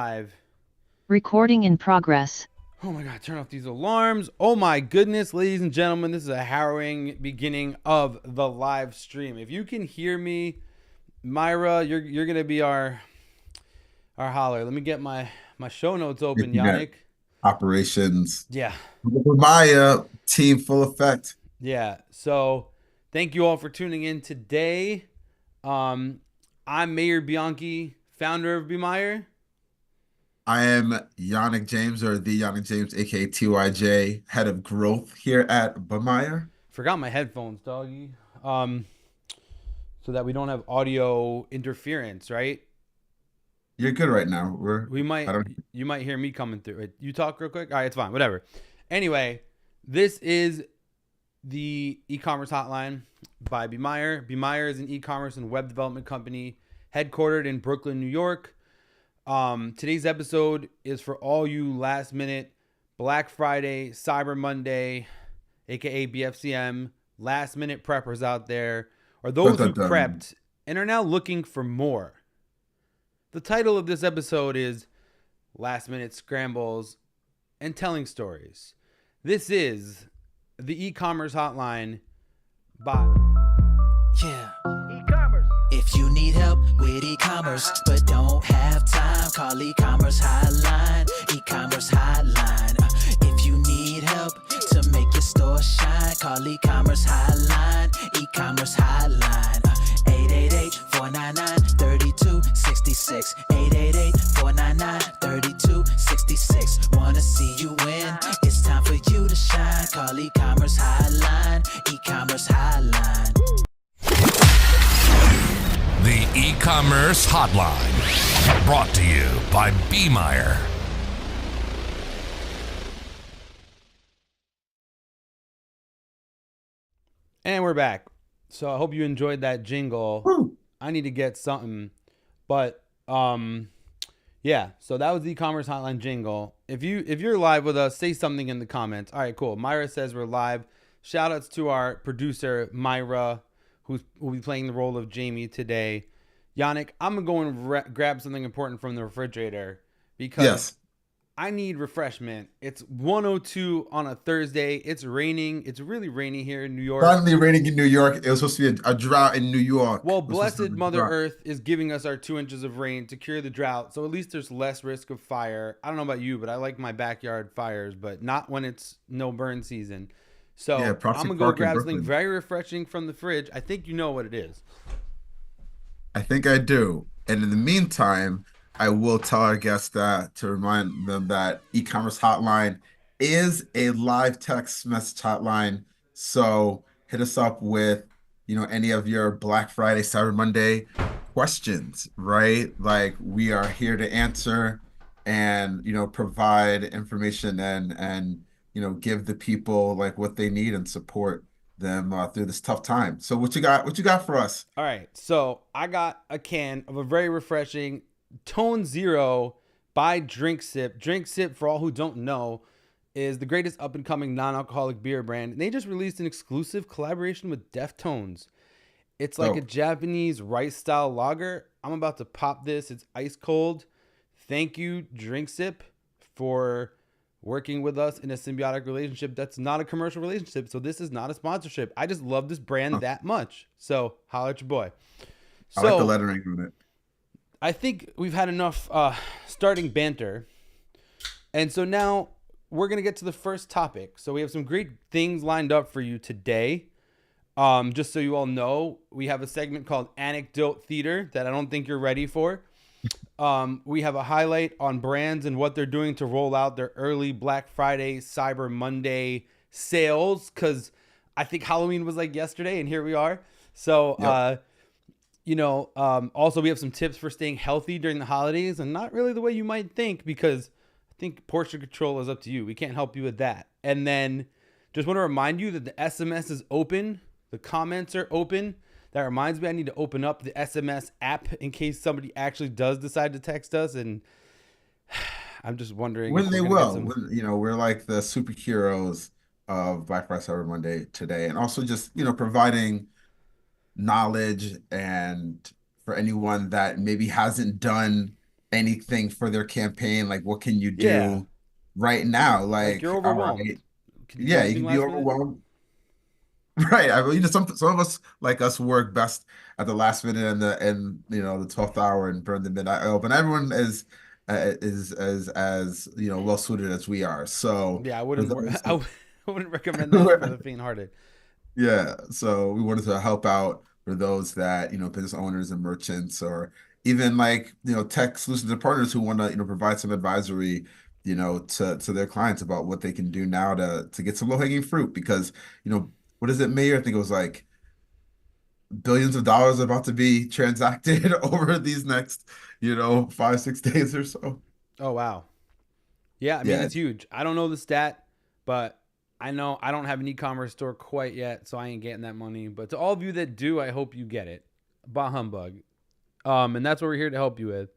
live. Recording in progress. Oh my God, turn off these alarms. Oh my goodness, ladies and gentlemen, this is a harrowing beginning of the live stream. If you can hear me, Myra, you're gonna be our holler. Let me get my show notes open, Internet Yannick. operations. Yeah. Maya team full effect. Yeah. So thank you all for tuning in today. I'm Mayor Bianchi, founder of Be Meyer. I am Yannick James, or the Yannick James, aka TYJ, head of growth here at Bummeyer. Forgot my headphones, doggy. So that we don't have audio interference, right? You're good right now. You might hear me coming through. You talk real quick. All right, it's fine. Whatever. Anyway, this is the e-commerce hotline by Be Meyer. Be Meyer is an e-commerce and web development company headquartered in Brooklyn, New York. Today's episode is for all you last minute Black Friday, Cyber Monday, aka BFCM, last minute preppers out there, or those who prepped and are now looking for more. The title of this episode is Last Minute Scrambles and Telling Stories. This is the e-commerce hotline by e-commerce. If you need help with e-commerce but don't have time, call Ecommerce Hotline. Ecommerce Hotline. If you need help to make your store shine, call Ecommerce Hotline. Ecommerce Hotline. 888-499-3266. 888-499-3266. Wanna see you win? It's time for you to shine. Call Ecommerce Hotline. Ecommerce Hotline. The E-Commerce Hotline, brought to you by Be Meyer. And we're back. So I hope you enjoyed that jingle. Woo. I need to get something, but yeah. So that was the e-commerce hotline jingle. If you're live with us, say something in the comments. All right, cool. Myra says we're live. Shout outs to our producer Myra, who will be playing the role of Jamie today. Yannick, I'm gonna go and grab something important from the refrigerator because I need refreshment. It's 102 on a Thursday. It's raining. It's really rainy here in New York. Finally raining in New York. It was supposed to be a drought in New York. Well, blessed Mother Earth is giving us our 2 inches of rain to cure the drought. So at least there's less risk of fire. I don't know about you, but I like my backyard fires, but not when it's no burn season. So I'm going to go grab something very refreshing from the fridge. I think you know what it is. I think I do. And in the meantime, I will tell our guests that to remind them that e-commerce hotline is a live text message hotline. So hit us up with, any of your Black Friday, Cyber Monday questions, right? Like, we are here to answer and, provide information and give the people like what they need and support them through this tough time. So what you got for us? All right. So I got a can of a very refreshing Tone Zero by Drink Sip. Drink Sip, for all who don't know, is the greatest up-and-coming non-alcoholic beer brand. And they just released an exclusive collaboration with Deftones. It's like a Japanese rice-style lager. I'm about to pop this. It's ice cold. Thank you, Drink Sip, for working with us in a symbiotic relationship that's not a commercial relationship. So this is not a sponsorship. I just love this brand that much. So holla at your boy. I like the lettering on it. I think we've had enough starting banter. And so now we're going to get to the first topic. So we have some great things lined up for you today. Just so you all know, we have a segment called Anecdote Theater that I don't think you're ready for. We have a highlight on brands and what they're doing to roll out their early Black Friday, Cyber Monday sales. Because I think Halloween was like yesterday and here we are. So, also we have some tips for staying healthy during the holidays, and not really the way you might think, because I think portion control is up to you. We can't help you with that. And then just want to remind you that the SMS is open. The comments are open. That reminds me, I need to open up the SMS app in case somebody actually does decide to text us. And I'm just wondering when they will. We're like the superheroes of Black Friday, Cyber Monday today, and also just providing knowledge and for anyone that maybe hasn't done anything for their campaign. Like, what can you Yeah. do right now? Like you're Like, all overwhelmed. right, Can you do yeah, you anything can be last minute? overwhelmed. Right. I mean, some of us like us work best at the last minute and the 12th hour and burn the midnight oil, but everyone is as well suited as we are. So Yeah, I for wouldn't. those I wouldn't recommend that for the faint-hearted. yeah, so we wanted to help out for those that, business owners and merchants or even like, tech solutions and partners who want to, provide some advisory, to their clients about what they can do now to get some low-hanging fruit because, what is it, Mayor? I think it was like billions of dollars about to be transacted over these next, 5, 6 days or so. Oh wow. Yeah, I mean Yeah. it's huge. I don't know the stat, but I know I don't have an e-commerce store quite yet, so I ain't getting that money. But to all of you that do, I hope you get it. Bah humbug. And that's what we're here to help you with.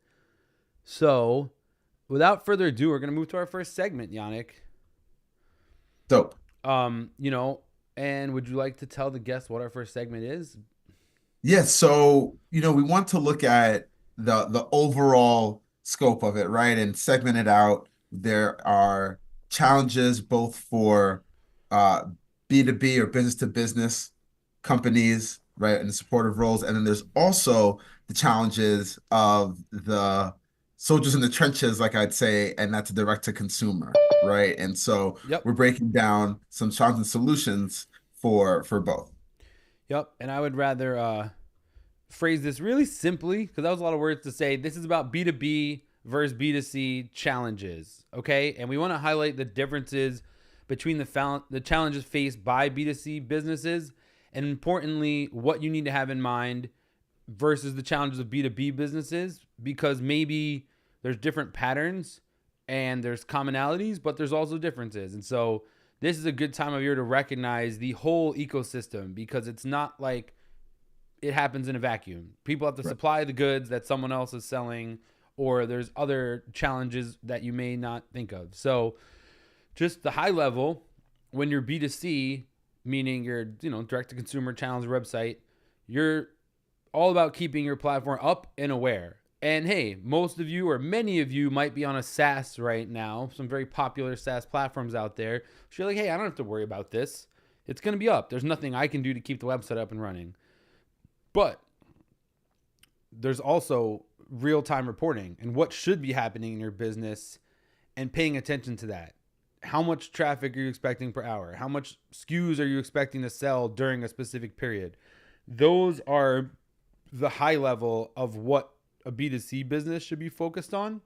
So, without further ado, we're gonna move to our first segment, Yannick. Dope. Um, you know, and would you like to tell the guests what our first segment is? Yeah, so we want to look at the overall scope of it, right? And segment it out. There are challenges both for uh B2B or business to business companies, right? And the supportive roles. And then there's also the challenges of the soldiers in the trenches, like I'd say, and that's direct to consumer, right? And so Yep. we're breaking down some challenges and solutions for both. Yep. And I would rather phrase this really simply because that was a lot of words to say. This is about B2B versus B2C challenges. Okay. And we want to highlight the differences between the challenges faced by B2C businesses and importantly, what you need to have in mind versus the challenges of B2B businesses because maybe there's different patterns and there's commonalities, but there's also differences. And so this is a good time of year to recognize the whole ecosystem because it's not like it happens in a vacuum. People have to Right. supply the goods that someone else is selling, or there's other challenges that you may not think of. So, just the high level, when you're B2C, meaning you're direct to consumer channels website, you're all about keeping your platform up and aware. And hey, most of you or many of you might be on a SaaS right now, some very popular SaaS platforms out there. So you're like, hey, I don't have to worry about this. It's going to be up. There's nothing I can do to keep the website up and running. But there's also real-time reporting and what should be happening in your business and paying attention to that. How much traffic are you expecting per hour? How much SKUs are you expecting to sell during a specific period? Those are the high level of what a B2C business should be focused on.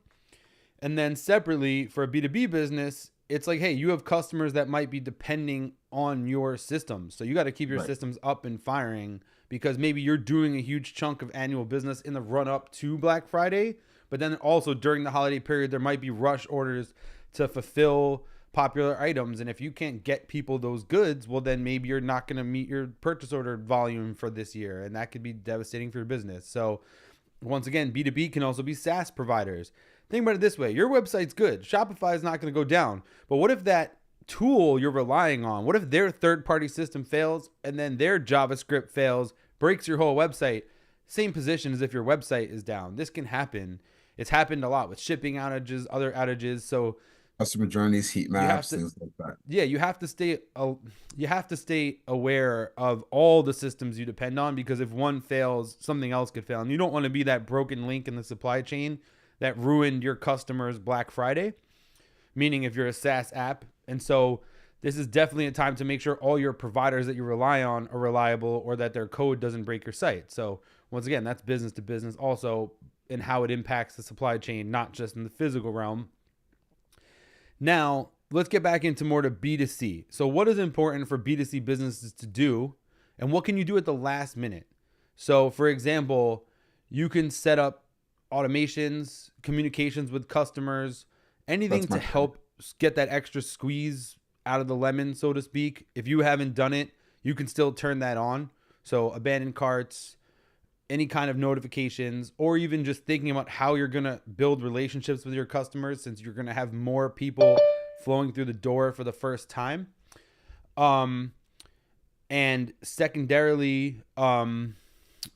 And then separately for a B2B business, it's like, hey, you have customers that might be depending on your systems. So you got to keep your Right. systems up and firing because maybe you're doing a huge chunk of annual business in the run up to Black Friday. But then also during the holiday period, there might be rush orders to fulfill popular items. And if you can't get people those goods, well, then maybe you're not going to meet your purchase order volume for this year. And that could be devastating for your business. So once again, B2B can also be SaaS providers. Think about it this way. Your website's good. Shopify is not going to go down. But what if that tool you're relying on, what if their third-party system fails and then their JavaScript fails, breaks your whole website? Same position as if your website is down. This can happen. It's happened a lot with shipping outages, other outages. So Customer journeys, heat you have maps, to, things like that. yeah, you have to stay aware of all the systems you depend on because if one fails, something else could fail. And you don't want to be that broken link in the supply chain that ruined your customers' Black Friday, meaning if you're a SaaS app. And so this is definitely a time to make sure all your providers that you rely on are reliable or that their code doesn't break your site. So once again, that's business to business also and how it impacts the supply chain, not just in the physical realm. Now, let's get back into more to B2C. So what is important for B2C businesses to do and what can you do at the last minute? So for example, you can set up automations, communications with customers, anything That's to my help get that extra squeeze out of the lemon, so to speak. If you haven't done it, you can still turn that on. So abandoned carts, any kind of notifications, or even just thinking about how you're going to build relationships with your customers since you're going to have more people flowing through the door for the first time. And secondarily,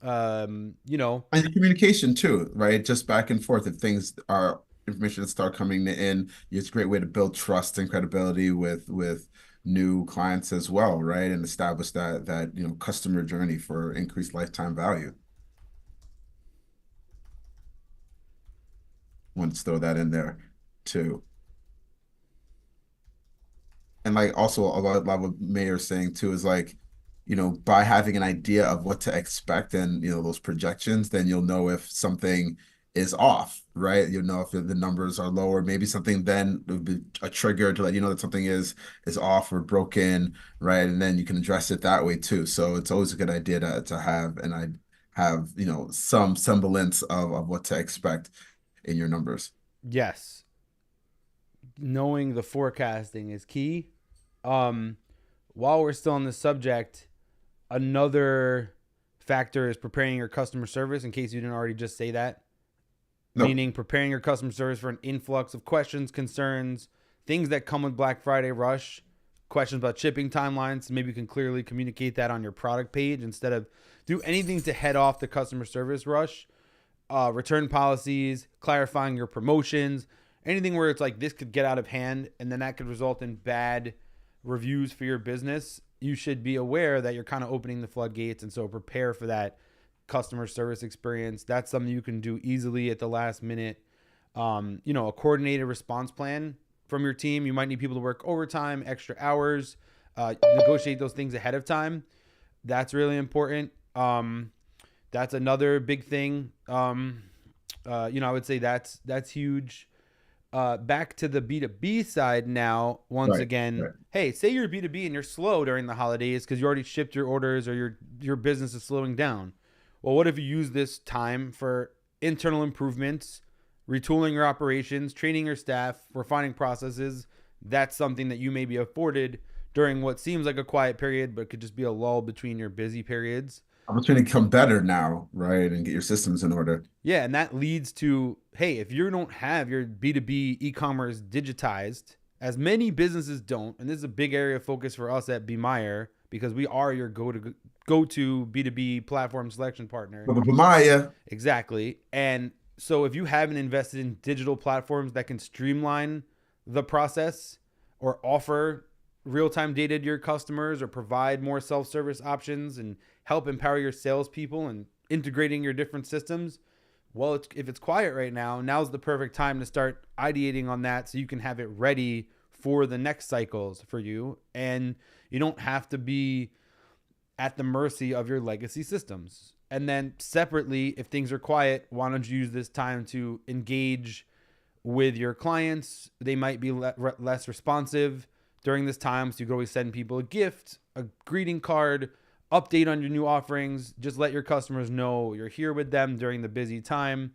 You know, And communication too, right? Just back and forth. If things are information that start coming in, it's a great way to build trust and credibility with new clients as well, right? And establish that customer journey for increased lifetime value. Want to throw that in there too. And like also a lot of what Mayor's saying too is like, by having an idea of what to expect and those projections, then you'll know if something is off, right? You'll know if the numbers are lower. Maybe something then would be a trigger to let you know that something is off or broken, right? And then you can address it that way too. So it's always a good idea to have and I have some semblance of what to expect in your numbers. yes, knowing the forecasting is key. While we're still on this subject, another factor is preparing your customer service, in case you didn't already just say that. No. Meaning preparing your customer service for an influx of questions, concerns, things that come with Black Friday rush, questions about shipping timelines. Maybe you can clearly communicate that on your product page instead of do anything to head off the customer service rush. Return policies, clarifying your promotions, anything where it's like this could get out of hand and then that could result in bad reviews for your business. You should be aware that you're kind of opening the floodgates, and so prepare for that customer service experience. That's something you can do easily at the last minute. A coordinated response plan from your team. You might need people to work overtime, extra hours, negotiate those things ahead of time. That's really important. That's another big thing. I would say that's huge. Back to the B2B side now, once again, right. Hey, say you're B2B and you're slow during the holidays because you already shipped your orders or your business is slowing down. Well, what if you use this time for internal improvements, retooling your operations, training your staff, refining processes? That's something that you may be afforded during what seems like a quiet period, but could just be a lull between your busy periods. Opportunity to become better now, right? And get your systems in order. Yeah, and that leads to, hey, if you don't have your B2B e-commerce digitized, as many businesses don't, and this is a big area of focus for us at B. Meyer, because we are your go-to B2B platform selection partner. Maya. Exactly. And so if you haven't invested in digital platforms that can streamline the process or offer real-time data to your customers or provide more self-service options and help empower your salespeople and integrating your different systems, well, if it's quiet right now, now's the perfect time to start ideating on that so you can have it ready for the next cycles for you. And you don't have to be at the mercy of your legacy systems. And then separately, if things are quiet, why don't you use this time to engage with your clients? They might be less responsive during this time, so you can always send people a gift, a greeting card, update on your new offerings. Just let your customers know you're here with them during the busy time.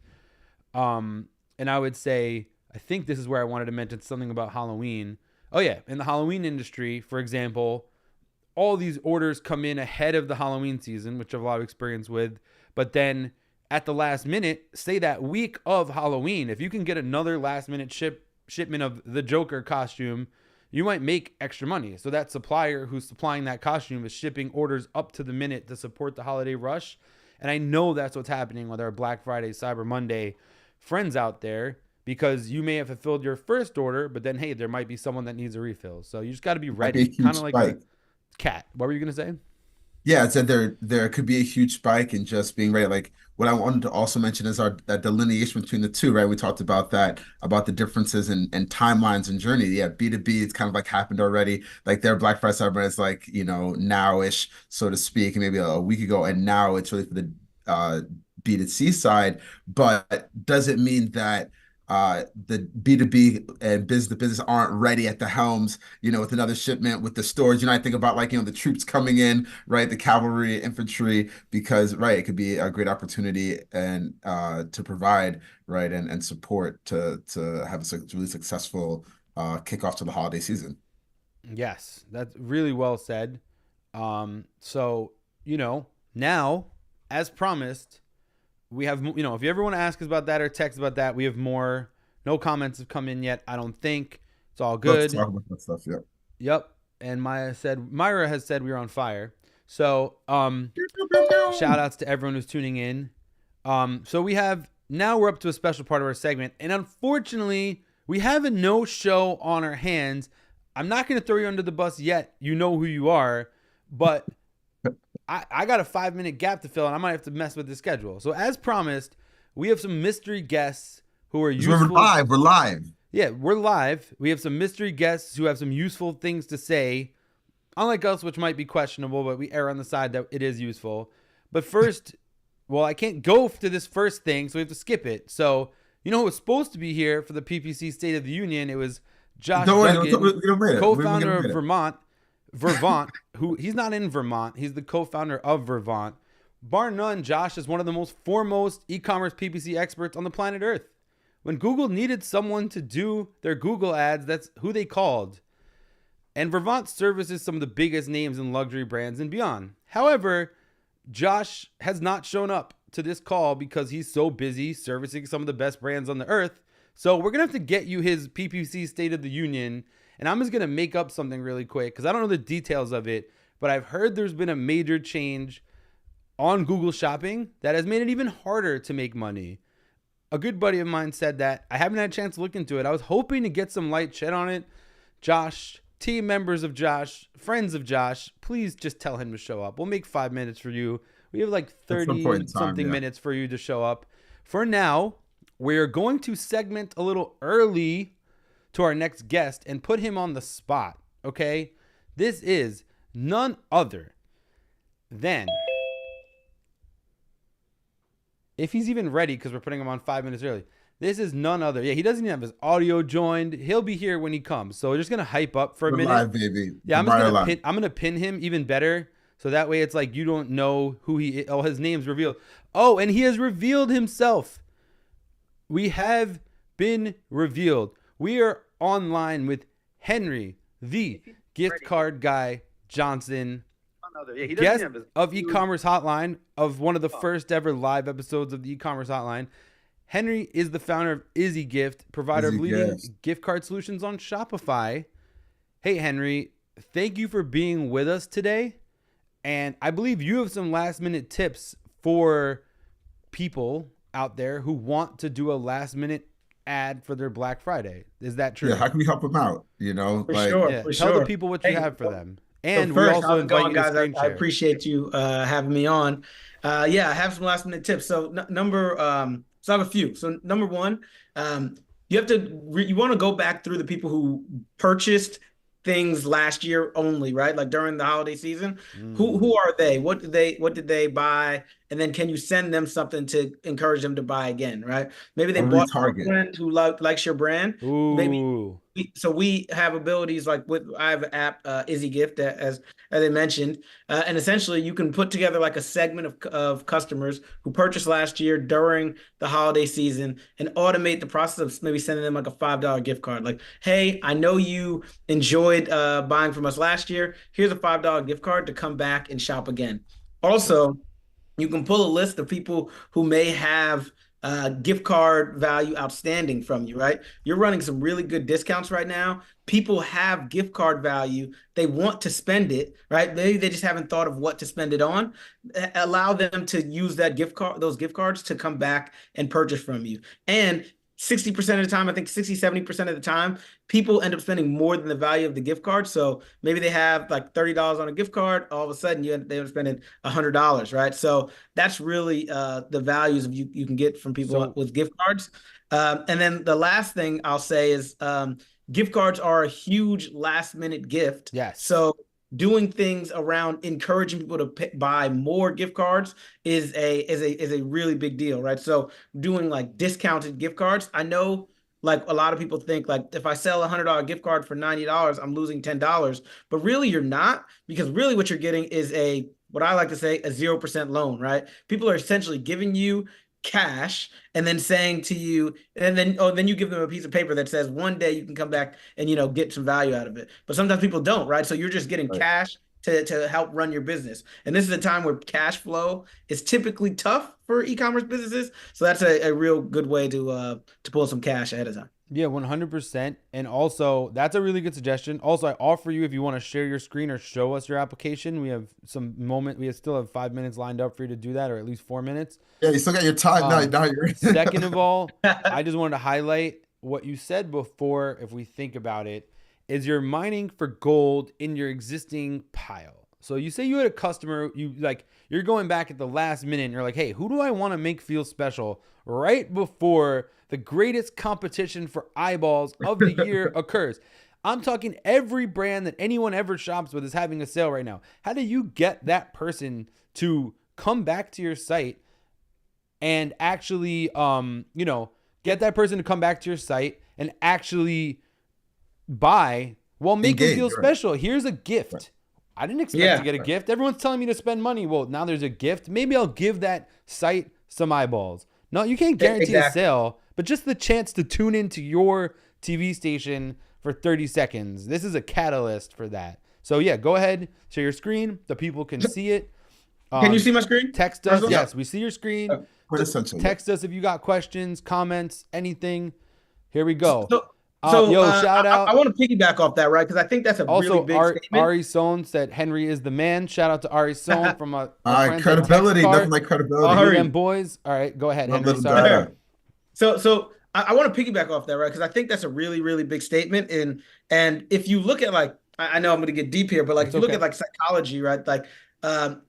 And I would say, I think this is where I wanted to mention something about Halloween. Oh yeah, in the Halloween industry, for example, all these orders come in ahead of the Halloween season, which I have a lot of experience with. But then at the last minute, say that week of Halloween, if you can get another last minute shipment of the Joker costume, you might make extra money. So that supplier who's supplying that costume is shipping orders up to the minute to support the holiday rush. And I know that's what's happening with our Black Friday, Cyber Monday friends out there, because you may have fulfilled your first order, but then, hey, there might be someone that needs a refill. So you just got to be ready. Kind of like a cat. What were you going to say? Yeah, it said there could be a huge spike in just being ready. Like what I wanted to also mention is that delineation between the two, right? We talked about that, about the differences in timelines and journey. Yeah, B2B, it's kind of like happened already. Like their Black Friday Cyber is like, now-ish, so to speak, maybe a week ago. And now it's really for the B2C side. But does it mean that the B2B and business to business aren't ready at the helms, with another shipment with the stores? I think about like, the troops coming in, right? The cavalry, infantry, because, right, it could be a great opportunity and to provide, right, and support to have a really successful kickoff to the holiday season. Yes, that's really well said. So, now, as promised, we have, if you ever want to ask us about that or text about that, we have more. No comments have come in yet, I don't think. It's all good. Let's talk about that stuff, yeah. Yep. And Myra has said we were on fire. So, shout outs to everyone who's tuning in. So we're up to a special part of our segment, and unfortunately, we have a no show on our hands. I'm not going to throw you under the bus yet. You know who you are, but I got a 5-minute gap to fill, and I might have to mess with the schedule. So as promised, we have some mystery guests who are useful. We're live. Yeah, we're live. We have some mystery guests who have some useful things to say. Unlike us, which might be questionable, but we err on the side that it is useful. But first, well, I can't go to this first thing, so we have to skip it. So, you know who was supposed to be here for the PPC State of the Union? It was Josh Duggan, co-founder of Vermont, who he's not in Vermont. He's the co-founder of Vermont. Bar none, Josh is one of the most foremost e-commerce PPC experts on the planet Earth. When Google needed someone to do their Google ads, that's who they called. And Vermont services some of the biggest names in luxury brands and beyond. However, Josh has not shown up to this call because he's so busy servicing some of the best brands on the earth. So we're going to have to get you his PPC State of the Union. And I'm just going to make up something really quick because I don't know the details of it. But I've heard there's been a major change on Google Shopping that has made it even harder to make money. A good buddy of mine said that. I haven't had a chance to look into it. I was hoping to get some light shed on it. Josh, team members of Josh, friends of Josh, please just tell him to show up. We'll make 5 minutes for you. We have like 30 something minutes for you to show up. For now, we're going to segment a little early to our next guest and put him on the spot. Okay? This is none other than, if he's even ready, because we're putting him on 5 minutes early. This is none other. Yeah, he doesn't even have his audio joined. He'll be here when he comes. So we're just gonna hype up for a minute. Live, baby. Yeah, I'm gonna pin him even better. So that way it's like you don't know who he is. Oh, his name's revealed. Oh, and he has revealed himself. We have been revealed. We are online with Henry, the gift card guy Johnson. Yeah, guest of Ecommerce Hotline, of one of the first ever live episodes of the Ecommerce Hotline. Henry is the founder of Izzy Gift, provider of leading gift card solutions on Shopify. Hey, Henry, thank you for being with us today. And I believe you have some last minute tips for people out there who want to do a last minute ad for their Black Friday. Is that true? Yeah, how can we help them out? You know, tell the people what you have for them. And we also invite you to screen share. I appreciate you having me on. I have some last minute tips. So so I have a few. So number one, you want to go back through the people who purchased things last year only, right? Like during the holiday season. Who are they? What did they buy? And then can you send them something to encourage them to buy again, right? Maybe they bought from a friend who likes your brand. Ooh. Maybe we have abilities like I have an app, Izzy Gift, as I mentioned, and essentially you can put together like a segment of customers who purchased last year during the holiday season and automate the process of maybe sending them like a $5 gift card. Like, hey, I know you enjoyed buying from us last year. Here's a $5 gift card to come back and shop again. Also, you can pull a list of people who may have gift card value outstanding from you, right? You're running some really good discounts right now. People have gift card value. They want to spend it, right? Maybe they just haven't thought of what to spend it on. Allow them to use those gift cards to come back and purchase from you. And 60% of the time, I think 60, 70% of the time, people end up spending more than the value of the gift card. So maybe they have like $30 on a gift card. All of a sudden, they end up spending $100, right? So that's really the values you can get from people with gift cards. And then the last thing I'll say is gift cards are a huge last minute gift. Yes. So doing things around encouraging people to buy more gift cards is a really big deal, right? So doing like discounted gift cards. I know like a lot of people think like if I sell a $100 gift card for $90, I'm losing $10, but really you're not, because really what you're getting is what I like to say, a 0% loan, right? People are essentially giving you cash and then saying to you, and then you give them a piece of paper that says one day you can come back and get some value out of it. But sometimes people don't, right? So you're just getting cash to help run your business. And this is a time where cash flow is typically tough for e-commerce businesses. So that's a real good way to pull some cash ahead of time. Yeah, 100%. And also, that's a really good suggestion. Also, I offer you, if you want to share your screen or show us your application, we still have 5 minutes lined up for you to do that, or at least 4 minutes. Yeah, you still got your time. Now you're Second of all, I just wanted to highlight what you said before, if we think about it, is you're mining for gold in your existing pile. So you say you had a customer, you're going back at the last minute and you're like, hey, who do I want to make feel special right before the greatest competition for eyeballs of the year occurs? I'm talking every brand that anyone ever shops with is having a sale right now. How do you get that person to come back to your site and actually, get that person to come back to your site and actually buy? Well, make them feel special. Here's a gift. Right. I didn't expect to get a gift. Everyone's telling me to spend money. Well, now there's a gift. Maybe I'll give that site some eyeballs. No, you can't guarantee a sale, but just the chance to tune into your TV station for 30 seconds. This is a catalyst for that. So yeah, go ahead, share your screen. The people can see it. Can you see my screen? Text us. Yes, we see your screen. Text us if you got questions, comments, anything. Here we go. Shout out. I want to piggyback off that, right? Because I think that's a really big statement. Ari Sohn said Henry is the man. Shout out to Ari Sohn from a credibility. Nothing like credibility. Them boys. All right, go ahead, Henry. Sorry. So I want to piggyback off that, right? Because I think that's a really, really big statement. And if you look at I know I'm going to get deep here, but if you look at psychology, right?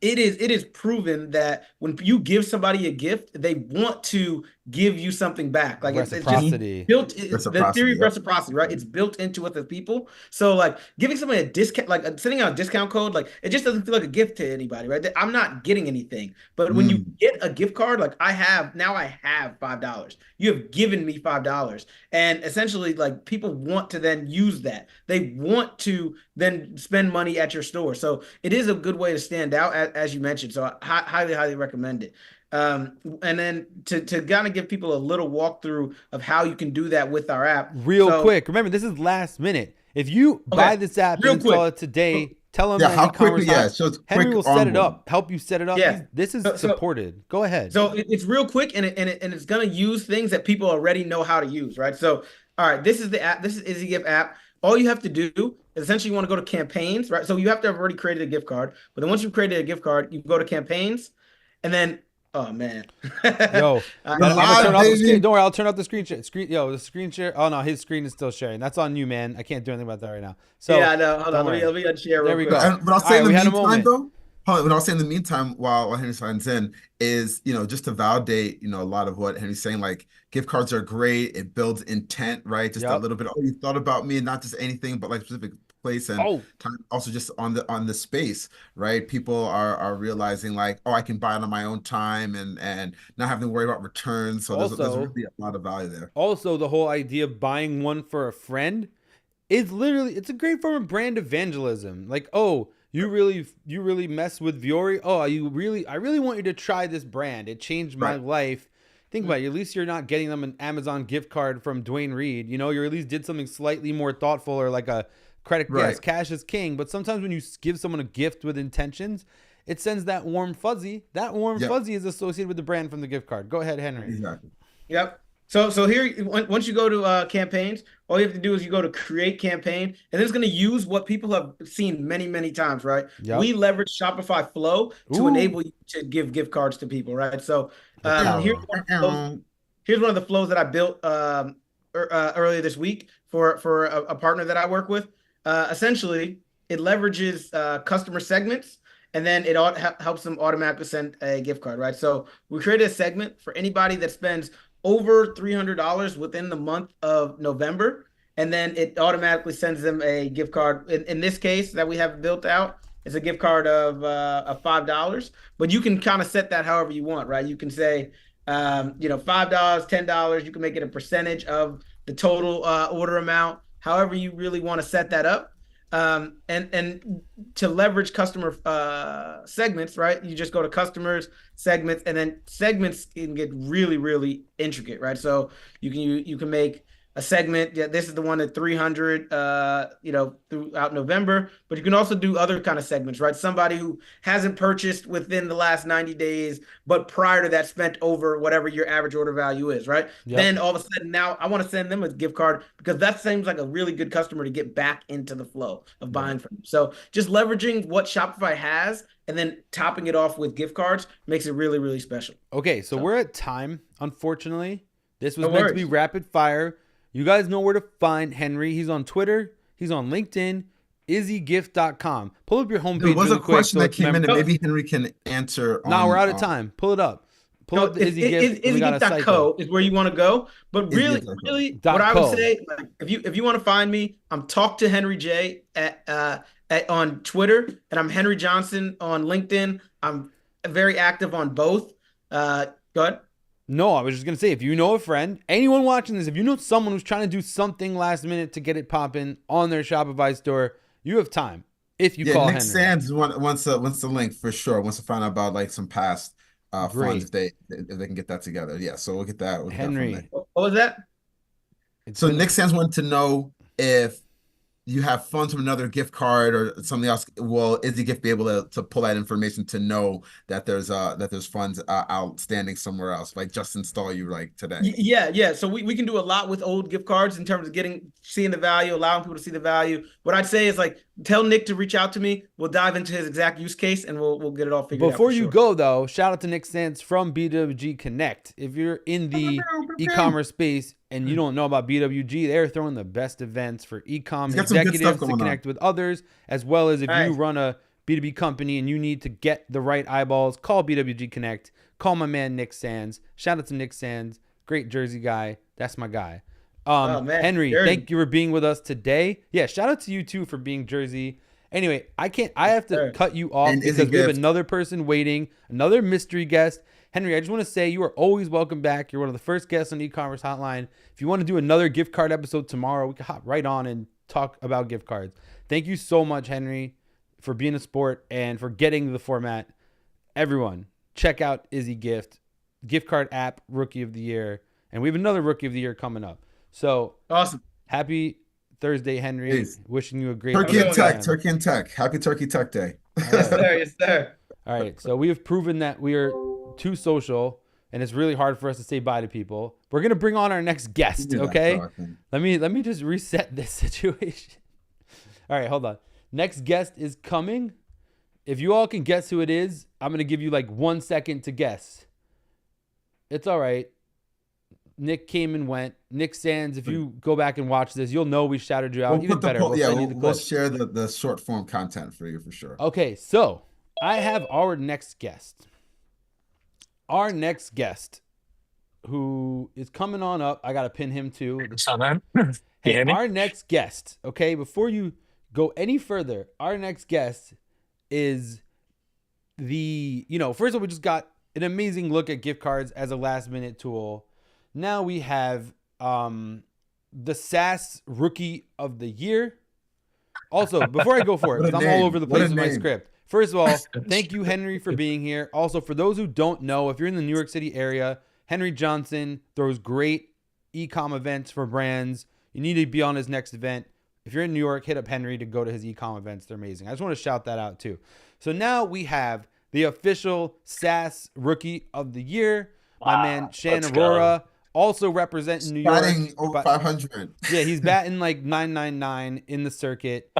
It is proven that when you give somebody a gift, they want to give you something back. Reciprocity. The theory of reciprocity, right? It's built into it the people. So giving somebody a discount, sending out a discount code, it just doesn't feel like a gift to anybody, right? I'm not getting anything. But when you get a gift card, I have $5. You have given me $5. And essentially people want to then use that. They want to then spend money at your store. So it is a good way to stand out, as you mentioned. So I highly, highly recommend it. And then to kind of give people a little walkthrough of how you can do that with our app. Real quick. Remember, this is last minute. If you buy this app and install it today, tell them how quickly. Henry will set it up, help you set it up. Yeah. This is supported. Go ahead. So it's real quick, and it's going to use things that people already know how to use, right? So, all right, this is the app. This is EasyGift app. All you have to do is essentially you want to go to campaigns, right? So you have to have already created a gift card. But then once you've created a gift card, you go to campaigns, and then oh man. Yo, I'm gonna turn off the screen. Don't worry, I'll turn off the screen share. The screen share. Oh no, his screen is still sharing. That's on you, man. I can't do anything about that right now. So yeah, no, hold on. Let me unshare. There we go. But I'll say in the meantime, though. What I'll say in the meantime, while Henry signs in, is just to validate a lot of what Henry's saying. Gift cards are great. It builds intent, right? Just a little bit. Oh, you thought about me, not just anything, but specific place and time. Also, just on the space, right? People are realizing I can buy it on my own time and not having to worry about returns. So there's really a lot of value there. Also, the whole idea of buying one for a friend is it's a great form of brand evangelism. You really mess with Viore. Oh, I really want you to try this brand. It changed my life. Think about it. At least you're not getting them an Amazon gift card from Dwayne Reed. You at least did something slightly more thoughtful, or a credit. Yes, cash is king. But sometimes when you give someone a gift with intentions, it sends that warm fuzzy. That warm fuzzy is associated with the brand from the gift card. Go ahead, Henry. Exactly. Yep. So here, once you go to campaigns, all you have to do is you go to create campaign, and it's going to use what people have seen many, many times, right? Yep. We leverage Shopify Flow to enable you to give gift cards to people, right? So here's one of the flows that I built earlier this week for a partner that I work with. Essentially, it leverages customer segments, and then it helps them automatically send a gift card, right? So we created a segment for anybody that spends over $300 within the month of November, and then it automatically sends them a gift card. In this case that we have built out, it's a gift card of $5, but you can kind of set that however you want, right? You can say, $5, $10. You can make it a percentage of the total order amount, however you really want to set that up. And to leverage customer segments, right? You just go to customers, segments, and then segments can get really, really intricate, right? So you can make a segment. Yeah, this is the one at 300, throughout November. But you can also do other kind of segments, right? Somebody who hasn't purchased within the last 90 days, but prior to that spent over whatever your average order value is, right? Yep. Then all of a sudden now I want to send them a gift card because that seems like a really good customer to get back into the flow of buying from. So just leveraging what Shopify has and then topping it off with gift cards makes it really, really special. Okay, so we're at time, unfortunately. This was No meant to be worries. rapid fire. You guys know where to find Henry. He's on Twitter. He's on LinkedIn. IzzyGift.com. Pull up your homepage There was really a quick. question that it's came in, and No. maybe Henry can answer. No, we're out of on, time. Pull it up. Pull No, up the Izzy Gift. and we got a site IzzyGift.co is where you want to go. But really, IzzyGift.co. really, Dot what I co. would say, like, if you want to find me, I'm Talk to Henry J on Twitter, and I'm Henry Johnson on LinkedIn. I'm very active on both. Go ahead. No, I was just going to say, if you know a friend, anyone watching this, if you know someone who's trying to do something last minute to get it popping on their Shopify store, you have time. If you call Nick Henry. Sands wants the link for sure. Wants to find out about like some past Great. funds if they can get that together. Yeah, so we'll get that. We'll get that from Henry. there. What was that? So Nick Sands wanted to know if you have funds from another gift card or something else. Will Izzy Gift be able to pull that information to know that there's funds outstanding somewhere else, like just install you like today? Yeah. So we can do a lot with old gift cards in terms of seeing the value, allowing people to see the value. What I'd say is like tell Nick to reach out to me. We'll dive into his exact use case and we'll get it all figured out. Before for you sure. go, though, shout out to Nick Sands from BWG Connect. If you're in the e-commerce space and you don't know about BWG, they're throwing the best events for e-com He's got some good executives stuff to going connect with others, as well as if Nice. you run a B2B company and you need to get the right eyeballs, call BWG Connect. Call my man Nick Sands. Shout out to Nick Sands, great Jersey guy. That's my guy. Oh, man, Henry, Jersey. thank you for being with us today. Yeah, shout out to you too for being Jersey. Anyway, I have to Sure. cut you off And because Izzy we have Gift. another person waiting, another mystery guest. Henry, I just want to say you are always welcome back. You're one of the first guests on Ecommerce Hotline. If you want to do another gift card episode tomorrow, we can hop right on and talk about gift cards. Thank you so much, Henry, for being a sport and for getting the format. Everyone, check out Izzy Gift card app, Rookie of the Year. And we have another Rookie of the Year coming up. So Awesome. happy Thursday, Henry. Peace. Wishing you a great Turkey and weekend. Tech, Turkey and Tech. Happy Turkey Tech Day. Yes, sir. Yes, sir. All right, so we have proven that we are too social, and it's really hard for us to say bye to people. We're gonna bring on our next guest, Do that okay? talking. Let me just reset this situation. All right, hold on. Next guest is coming. If you all can guess who it is, I'm gonna give you like 1 second to guess. It's all right. Nick came and went. Nick Sands, if you go back and watch this, you'll know we shouted you out. We'll Even put the better. poll, We'll yeah, send you we'll, the we'll clip. share the short form content for you for sure. Okay, so I have our next guest. Our next guest, who is coming on up. I gotta pin him too. What's up, man? You Hey, hear me? our next guest, okay, before you go any further, our next guest is first of all, we just got an amazing look at gift cards as a last minute tool. Now we have the SAAS Rookie of the Year. Also, before I go for it, What a because I'm all name. over the What a place with my name. script. First of all, thank you, Henry, for being here. Also, for those who don't know, if you're in the New York City area, Henry Johnson throws great e-com events for brands. You need to be on his next event. If you're in New York, hit up Henry to go to his e-com events. They're amazing. I just want to shout that out too. So now we have the official SAAS Rookie of the Year, my man Shan let's go. Aurora, also representing New York. Batting over but- 500. yeah, he's batting like 999 in the circuit.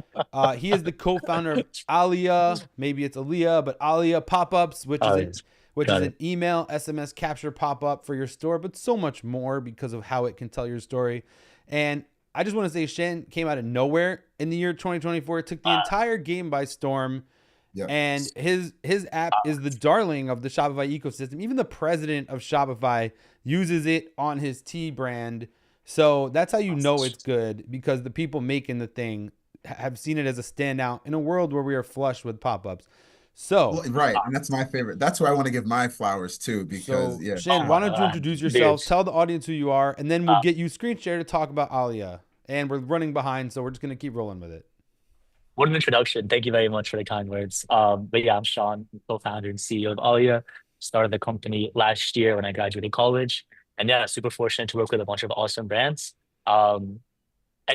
He is the co-founder of Alia, maybe it's Alia, but Alia Pop-Ups, which is Got an email SMS capture pop-up for your store, but so much more because of how it can tell your story. And I just want to say Shan came out of nowhere in the year 2024. It took the entire game by storm. Yep. And his app is the darling of the Shopify ecosystem. Even the president of Shopify uses it on his tea brand. So that's how you know it's good, because the people making the thing have seen it as a standout in a world where we are flush with pop-ups. So, Well, right, and that's my favorite. That's where I want to give my flowers too, because so Shan, why don't you introduce yourself, tell the audience who you are, and then we'll get you screen share to talk about Alia. And we're running behind, so we're just going to keep rolling with it. What an introduction. Thank you very much for the kind words. But yeah, I'm Sean, co-founder and CEO of Alia. Started the company last year when I graduated college. And yeah, super fortunate to work with a bunch of awesome brands. And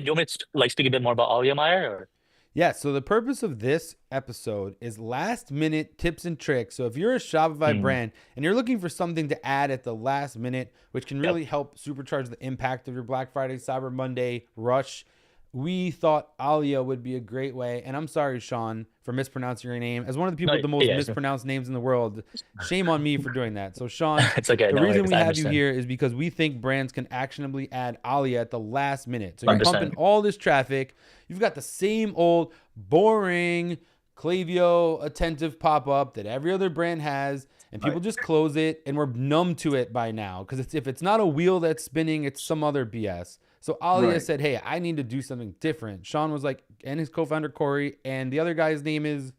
you want me to like speak a bit more about Alia Meyer, or? Yeah, so the purpose of this episode is last minute tips and tricks. So if you're a Shopify brand and you're looking for something to add at the last minute, which can really help supercharge the impact of your Black Friday, Cyber Monday rush, we thought Alia would be a great way. And I'm sorry, Sean, for mispronouncing your name. As one of the people with the most mispronounced names in the world, shame on me for doing that. So, Sean, It's okay. the reason we have you here is because we think brands can actionably add Alia at the last minute. So you're pumping all this traffic. You've got the same old boring Klaviyo attentive pop-up that every other brand has, and people just close it, and we're numb to it by now. Because if it's not a wheel that's spinning, it's some other BS. So Alia said, hey, I need to do something different. Sean was like, and his co-founder, Corey, and the other guy's name is...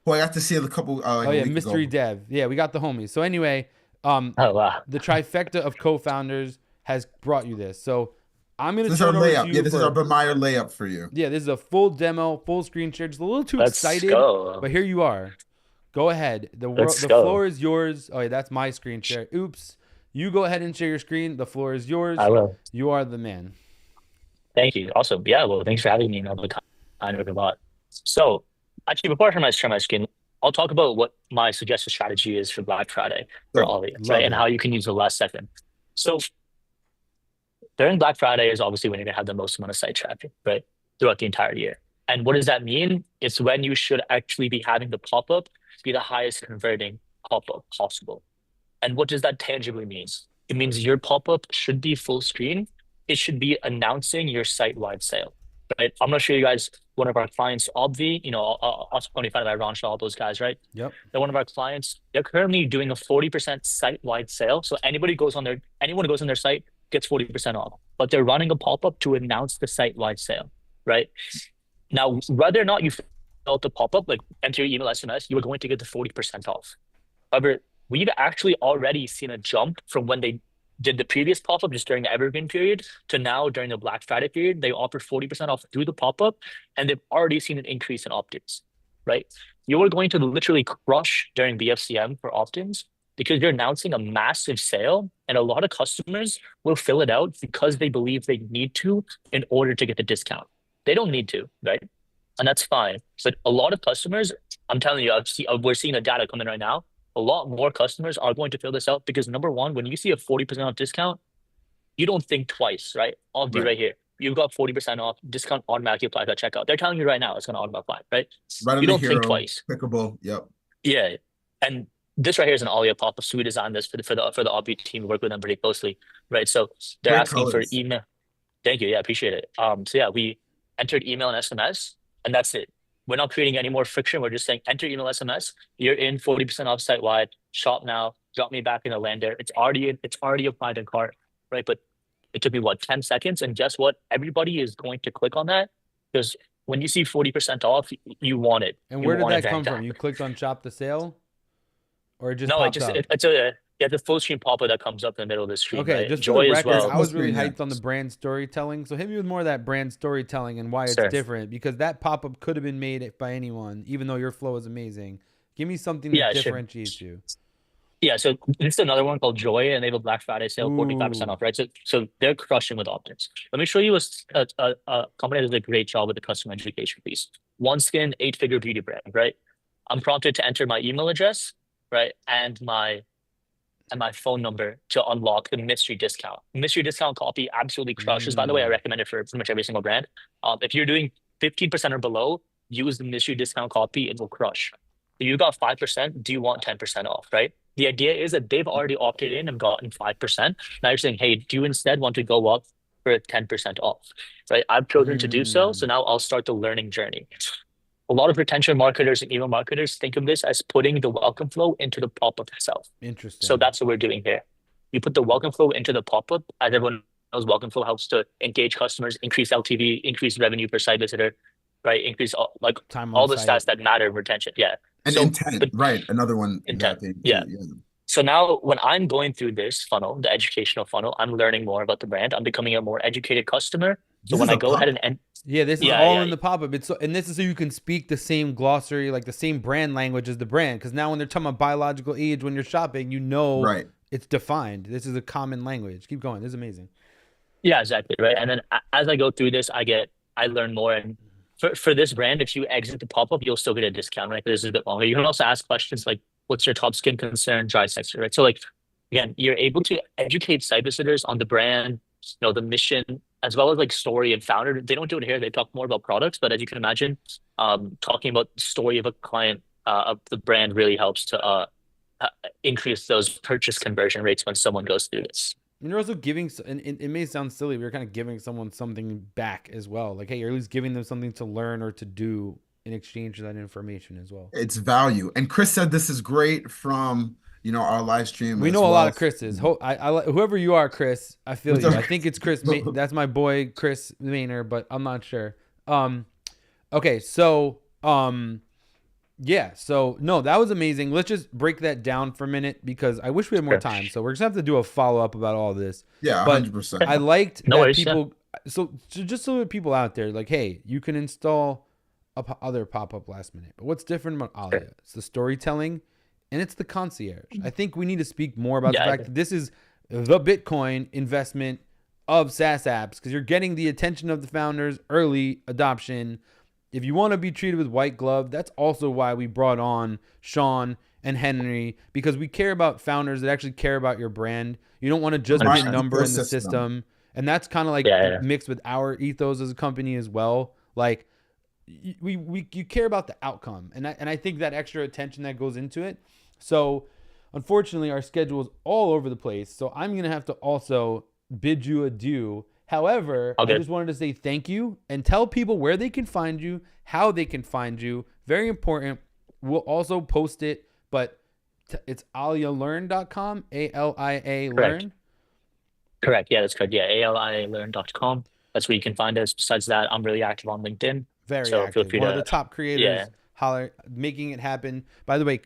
Well, I got to see a couple... Mystery Dev. Yeah, we got the homies. So anyway, the trifecta of co-founders has brought you this. So I'm going to turn over to you. Yeah, this is our Meyer layup for you. Yeah, this is a full demo, full screen share. Just a little too excited, but here you are. Go ahead. The floor is yours. Oh, yeah, that's my screen share. Oops. You go ahead and share your screen. The floor is yours. I will. You are the man. Thank you. Awesome. Yeah, well, thanks for having me. I know a lot. So, actually, before I share my screen, I'll talk about what my suggested strategy is for Black Friday for Alia, right? And how you can use the last second. So, during Black Friday is obviously when you're going to have the most amount of site traffic, right? Throughout the entire year. And what does that mean? It's when you should actually be having the pop-up be the highest converting pop-up possible. And what does that tangibly mean? It means your pop-up should be full screen. It should be announcing your site-wide sale, right? I'm going to show you guys one of our clients, Obvi, also founded by Ron Shaw, all those guys, right? Yep. They're one of our clients. They're currently doing a 40% site-wide sale. So anyone who goes on their site gets 40% off, but they're running a pop-up to announce the site-wide sale, right? Now, whether or not you felt the pop-up, like enter your email SMS, you are going to get the 40% off. However, we've actually already seen a jump from when they did the previous pop-up just during the evergreen period to now during the Black Friday period. They offer 40% off through the pop-up, and they've already seen an increase in opt-ins, right? You are going to literally crush during BFCM for opt-ins because you're announcing a massive sale, and a lot of customers will fill it out because they believe they need to in order to get the discount. They don't need to, right? And that's fine. But a lot of customers, I'm telling you, we're seeing the data come in right now. A lot more customers are going to fill this out because number one, when you see a 40% off discount, you don't think twice, right? Obvi right here. You've got 40% off, discount automatically applies at checkout. They're telling you right now it's going to automatically apply, right? Right, you don't think twice. Clickable, yep. Yeah. And this right here is an Alia pop-up. So we designed this for the Obvi team. We work with them pretty closely, right? So they're asking for email. Thank you. Yeah, appreciate it. So yeah, we entered email and SMS, and that's it. We're not creating any more friction. We're just saying enter email SMS. You're in 40% off site wide. Shop now. Drop me back in the lander. It's already applied in cart, right? But it took me 10 seconds, and guess what? Everybody is going to click on that because when you see 40% off, you want it. And where did that come from? You clicked on shop the sale, or it just no? Popped up? It's the full screen pop-up that comes up in the middle of the screen. Okay, right? just for the record, I was really hyped on the brand storytelling. So hit me with more of that brand storytelling and why it's different, because that pop-up could have been made by anyone, even though your flow is amazing. Give me something that differentiates you. Yeah, so this is another one called Joy, and they have a Black Friday sale, 45% off, right? So they're crushing with opt-ins. Let me show you a company that does a great job with the customer education piece. OneSkin, 8-figure beauty brand, right? I'm prompted to enter my email address, right, and my phone number to unlock the mystery discount. Mystery discount copy absolutely crushes. By the way, I recommend it for pretty much every single brand. If you're doing 15% or below, use the mystery discount copy. It will crush. If you got 5%, do you want 10% off, right? The idea is that they've already opted in and gotten 5%. Now you're saying, hey, do you instead want to go up for 10% off, right? I've chosen to do so. So now I'll start the learning journey. A lot of retention marketers and email marketers think of this as putting the welcome flow into the pop-up itself. Interesting. So that's what we're doing here. You put the welcome flow into the pop-up. As everyone knows, welcome flow helps to engage customers, increase LTV, increase revenue per site visitor, right? Increase all the stats that matter in retention. Yeah. And intent, right? Another one. Intent. Yeah. So now when I'm going through this funnel, the educational funnel, I'm learning more about the brand. I'm becoming a more educated customer. So when I go ahead and this is all in the pop-up. And this is so you can speak the same glossary, like the same brand language as the brand. Because now when they're talking about biological age when you're shopping, it's defined. This is a common language. Keep going. This is amazing. Yeah, exactly. Right. And then as I go through this, I learn more. And for this brand, if you exit the pop-up, you'll still get a discount, right? This is a bit longer. You can also ask questions like, what's your top skin concern, dry sector, right? So like, again, you're able to educate site visitors on the brand, the mission, as well as like story and founder. They don't do it here. They talk more about products, but as you can imagine, talking about the story of a client, of the brand really helps to increase those purchase conversion rates when someone goes through this. And you're also giving, and it may sound silly, but you're kind of giving someone something back as well. Like, hey, you're at least giving them something to learn or to do in exchange for that information as well. It's value. And Chris said this is great from, our live stream. We as know a well. lot of Chris's. Whoever you are, Chris, I feel you. I think it's Chris. That's my boy, Chris Maynor, but I'm not sure. Okay, so yeah, so no, that was amazing. Let's just break that down for a minute because I wish we had more time. So we're just gonna have to do a follow up about all this. Yeah, but 100%. I liked No that worries, people. So just so that people out there, like, hey, you can install other pop up last minute. But what's different about Alia? It's the storytelling, and it's the concierge. I think we need to speak more about the fact that this is the Bitcoin investment of SaaS apps because you're getting the attention of the founders, early adoption. If you want to be treated with white glove, that's also why we brought on Sean and Henry, because we care about founders that actually care about your brand. You don't want to just be a number in the system. And that's kind of like mixed with our ethos as a company as well. Like you care about the outcome. And I think that extra attention that goes into it. So unfortunately, our schedule is all over the place. So I'm going to have to also bid you adieu. However, I just wanted to say thank you and tell people where they can find you, how they can find you. Very important. We'll also post it, but it's alialearn.com, A-L-I-A learn. Correct. Yeah, that's correct. Yeah, alialearn.com. That's where you can find us. Besides that, I'm really active on LinkedIn. Very active. One of the top creators, holler, making it happen. By the way,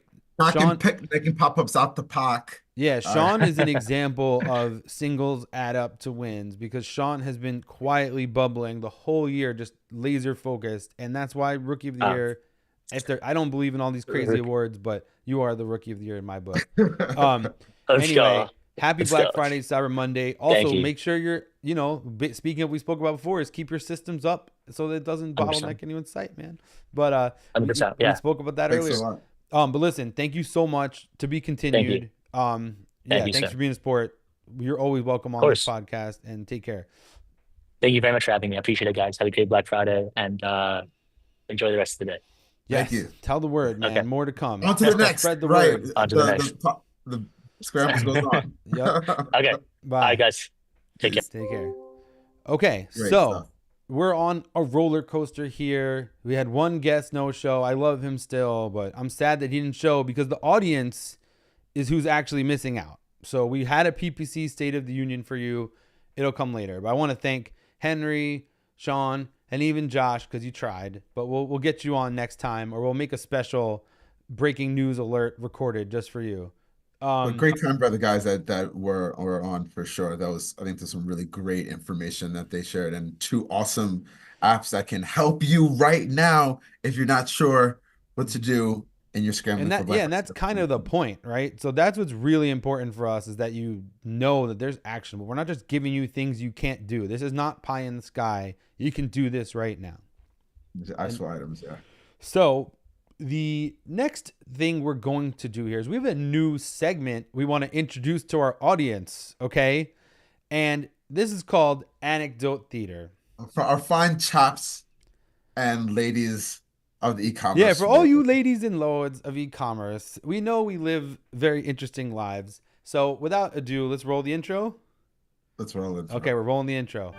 Sean making pop-ups out the park. Yeah, Sean is an example of singles add up to wins because Sean has been quietly bubbling the whole year, just laser focused, and that's why Rookie of the Year. I don't believe in all these crazy awards, but you are the Rookie of the Year in my book. Anyway, happy Black Friday, Cyber Monday. Also, make sure you're, speaking of what we spoke about before, is keep your systems up so that it doesn't bottleneck anyone's site, man. But we spoke about that earlier. But listen, thank you so much. To be continued. Thanks for being a sport. You're always welcome on this podcast, and take care. Thank you very much for having me. I appreciate it, guys. Have a great Black Friday and enjoy the rest of the day. Yes. Thank you. Tell the word, man. Okay. More to come. On to the next. Spread the word. On to the next. The Scrambles goes on. Yep. Okay. Bye, guys. Take care. Take care. Okay, Great so stuff. we're on a roller coaster here. We had one guest no show. I love him still, but I'm sad that he didn't show because the audience is who's actually missing out. So we had a PPC State of the Union for you. It'll come later. But I want to thank Henry, Sean, and even Josh because you tried. But we'll get you on next time, or we'll make a special breaking news alert recorded just for you. Great time by the guys that were on for sure. I think there's some really great information that they shared and 2 awesome apps that can help you right now if you're not sure what to do and you're scrambling. And that's kind of the point, right? So that's what's really important for us is that you know that there's actionable. We're not just giving you things you can't do. This is not pie in the sky. You can do this right now. Actual items, yeah. So the next thing we're going to do here is we have a new segment we want to introduce to our audience, okay? And this is called Anecdote Theater. For our fine chaps and ladies of the e-commerce. Yeah, for all you ladies and lords of e-commerce, we know we live very interesting lives. So without ado, let's roll the intro. Let's roll it. Okay, we're rolling the intro.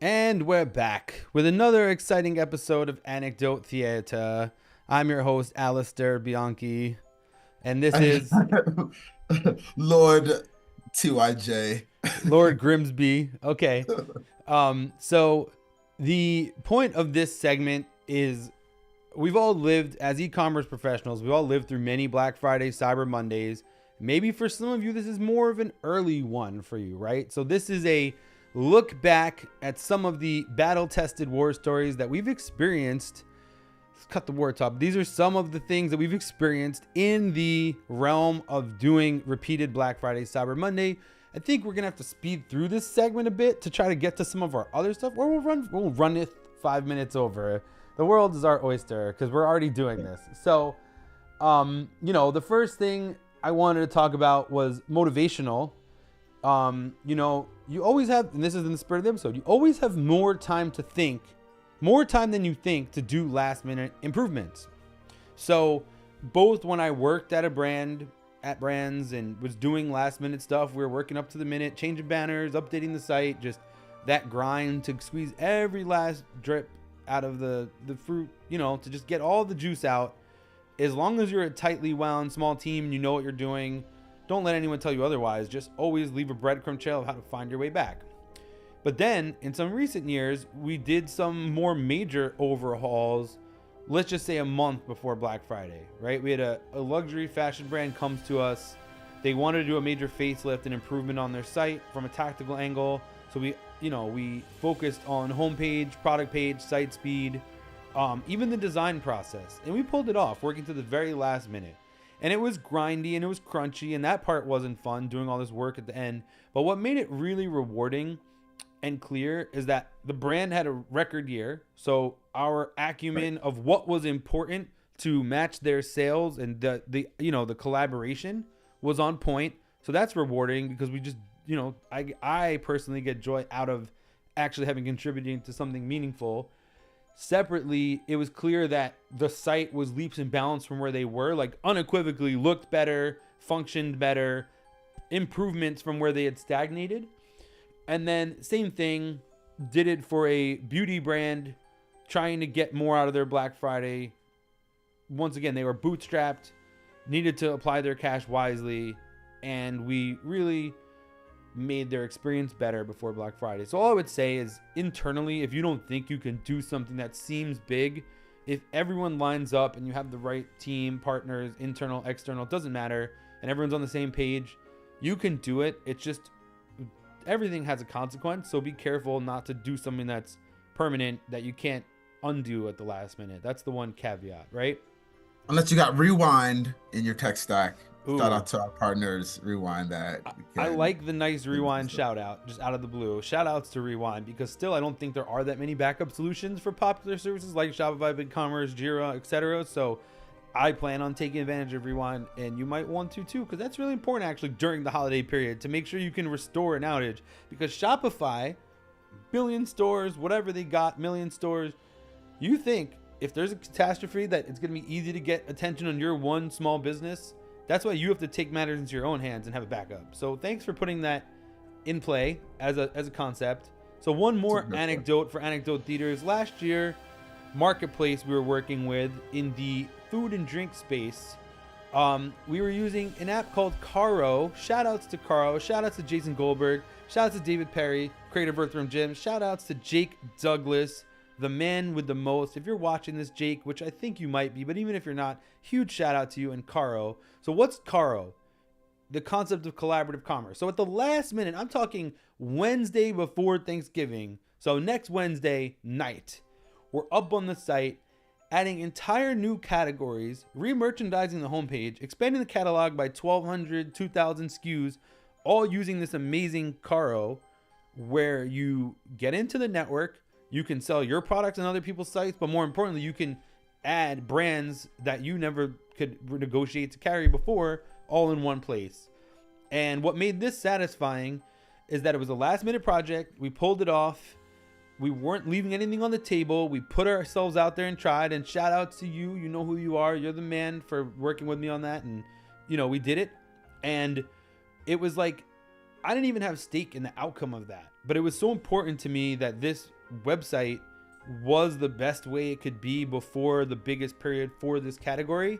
And we're back with another exciting episode of Anecdote Theater. I'm your host, Alistair Bianchi, and this is Lord TYJ. Lord Grimsby. Okay. So the point of this segment is we've all lived as e-commerce professionals. We've all lived through many Black Friday, Cyber Mondays. Maybe for some of you, this is more of an early one for you, right? So this is a look back at some of the battle-tested war stories that we've experienced. Let's cut the war top. These are some of the things that we've experienced in the realm of doing repeated Black Friday, Cyber Monday. I think we're gonna have to speed through this segment a bit to try to get to some of our other stuff, or we'll run it 5 minutes over. The world is our oyster because we're already doing this. So, the first thing I wanted to talk about was motivational. You always have, and this is in the spirit of the episode, you always have more time than you think to do last minute improvements. So both when I worked at brands and was doing last minute stuff, we were working up to the minute, changing banners, updating the site, just that grind to squeeze every last drip out of the fruit, to just get all the juice out. As long as you're a tightly wound small team and you know what you're doing, don't let anyone tell you otherwise. Just always leave a breadcrumb trail of how to find your way back. But then in some recent years, we did some more major overhauls, let's just say a month before Black Friday, right? We had a luxury fashion brand comes to us. They wanted to do a major facelift and improvement on their site from a tactical angle. So we focused on homepage, product page, site speed, even the design process. And we pulled it off, working to the very last minute. And it was grindy and it was crunchy, and that part wasn't fun, doing all this work at the end. But what made it really rewarding and clear is that the brand had a record year. So our acumen of what was important to match their sales and the collaboration was on point. So that's rewarding because we just, I personally get joy out of actually having contributing to something meaningful. Separately, it was clear that the site was leaps and bounds from where they were, like unequivocally looked better, functioned better, improvements from where they had stagnated. And then same thing, did it for a beauty brand trying to get more out of their Black Friday. Once again, they were bootstrapped, needed to apply their cash wisely, and we really made their experience better before Black Friday. So all I would say is internally, if you don't think you can do something that seems big, if everyone lines up and you have the right team, partners, internal, external, it doesn't matter, and everyone's on the same page, you can do it. It's just everything has a consequence. So be careful not to do something that's permanent that you can't undo at the last minute. That's the one caveat, right? Unless you got Rewind in your tech stack. Ooh. Shout out to our partners, Rewind. That I like the nice Rewind shout out, just out of the blue. Shout outs to Rewind, because still I don't think there are that many backup solutions for popular services like Shopify, BigCommerce, Jira, etc. So I plan on taking advantage of Rewind, and you might want to too, because that's really important actually during the holiday period to make sure you can restore an outage, because Shopify, billion stores, whatever they got, million stores, you think if there's a catastrophe that it's going to be easy to get attention on your one small business. That's why you have to take matters into your own hands and have a backup. So thanks for putting that in play as a concept. So one more anecdote for Anecdote Theaters. Last year, marketplace we were working with in the food and drink space, we were using an app called Caro. Shout outs to Caro. Shout outs to Jason Goldberg. Shout outs to David Perry, creator of Earthworm Jim. Shout outs to Jake Douglas, the man with the most. If you're watching this, Jake, which I think you might be, but even if you're not, huge shout out to you and Caro. So what's Caro? The concept of collaborative commerce. So at the last minute, I'm talking Wednesday before Thanksgiving. So next Wednesday night, we're up on the site, adding entire new categories, re-merchandising the homepage, expanding the catalog by 1,200, 2,000 SKUs, all using this amazing Caro, where you get into the network, you can sell your products on other people's sites, but more importantly, you can add brands that you never could negotiate to carry before, all in one place. And what made this satisfying is that it was a last minute project. We pulled it off. We weren't leaving anything on the table. We put ourselves out there and tried, and shout out to you. You know who you are. You're the man for working with me on that. And, we did it. And it was like, I didn't even have stake in the outcome of that, but it was so important to me that this website was the best way it could be before the biggest period for this category.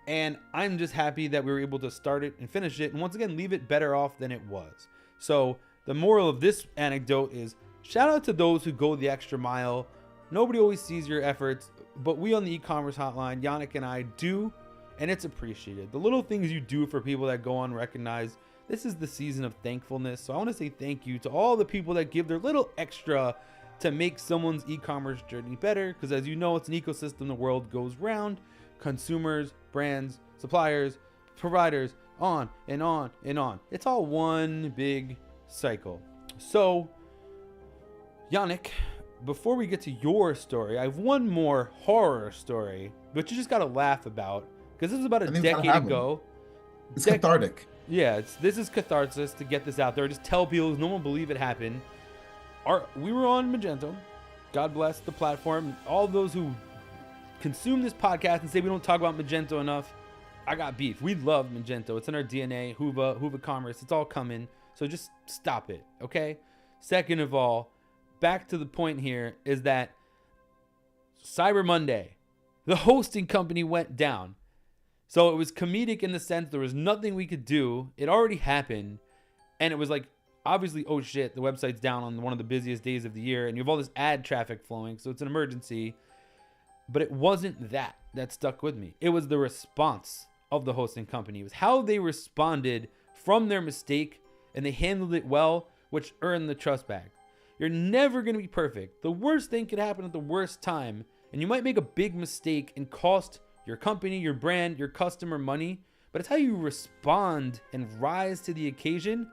And I'm just happy that we were able to start it and finish it, and once again leave it better off than it was. So the moral of this anecdote is shout out to those who go the extra mile. Nobody always sees your efforts, but we on the e-commerce hotline, Yannick and I, do, and it's appreciated. The little things you do for people that go unrecognized, this is the season of thankfulness. So I want to say thank you to all the people that give their little extra to make someone's e-commerce journey better. Because as you know, it's an ecosystem. The world goes round. Consumers, brands, suppliers, providers, on and on and on. It's all one big cycle. So, Yannick, before we get to your story, I have one more horror story, which you just got to laugh about. Because this was about a decade ago. It's cathartic. Yeah, this is catharsis to get this out there. Just tell people, no one will believe it happened. We were on Magento. God bless the platform. All those who consume this podcast and say we don't talk about Magento enough, I got beef. We love Magento. It's in our DNA. Hoover Commerce. It's all coming. So just stop it, okay? Second of all, back to the point here is that Cyber Monday, the hosting company went down. So it was comedic in the sense there was nothing we could do. It already happened. And it was like, obviously, oh shit, the website's down on one of the busiest days of the year. And you have all this ad traffic flowing. So it's an emergency. But it wasn't that stuck with me. It was the response of the hosting company. It was how they responded from their mistake. And they handled it well, which earned the trust back. You're never going to be perfect. The worst thing could happen at the worst time. And you might make a big mistake and cost your company, your brand, your customer money, but it's how you respond and rise to the occasion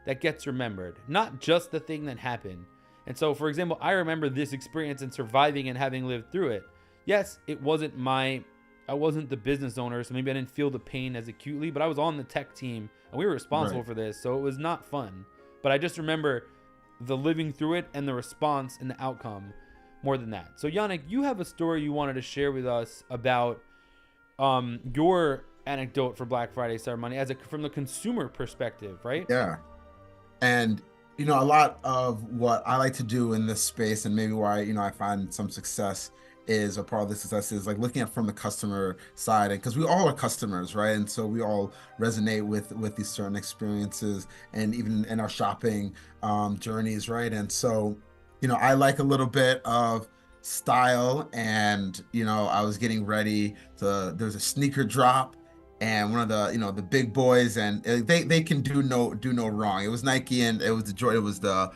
that gets remembered, not just the thing that happened. And so, for example, I remember this experience and surviving and having lived through it. Yes, I wasn't the business owner, so maybe I didn't feel the pain as acutely, but I was on the tech team and we were responsible for this, so it was not fun. But I just remember the living through it and the response and the outcome more than that. So Yannick, you have a story you wanted to share with us about your anecdote for Black Friday Cyber Monday from the consumer perspective, right? Yeah. And, a lot of what I like to do in this space and maybe why, I find some success is a part of the success is like looking at from the customer side. And because we all are customers, right? And so we all resonate with these certain experiences and even in our shopping journeys, right? And so, I like a little bit of style and I was getting ready there's a sneaker drop and one of the the big boys and they can do no wrong. It was Nike and it was the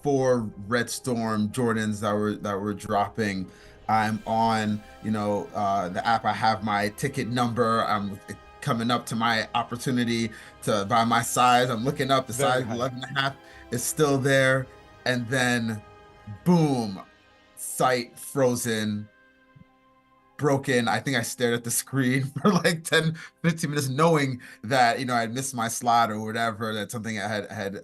4 Red Storm Jordans that were dropping. I'm on the app. I have my ticket number. I'm coming up to my opportunity to buy my size. I'm looking up, the size 11.5 is still there, and then boom, site frozen, broken. I think I stared at the screen for like 10-15 minutes knowing that I'd missed my slot or whatever, that something had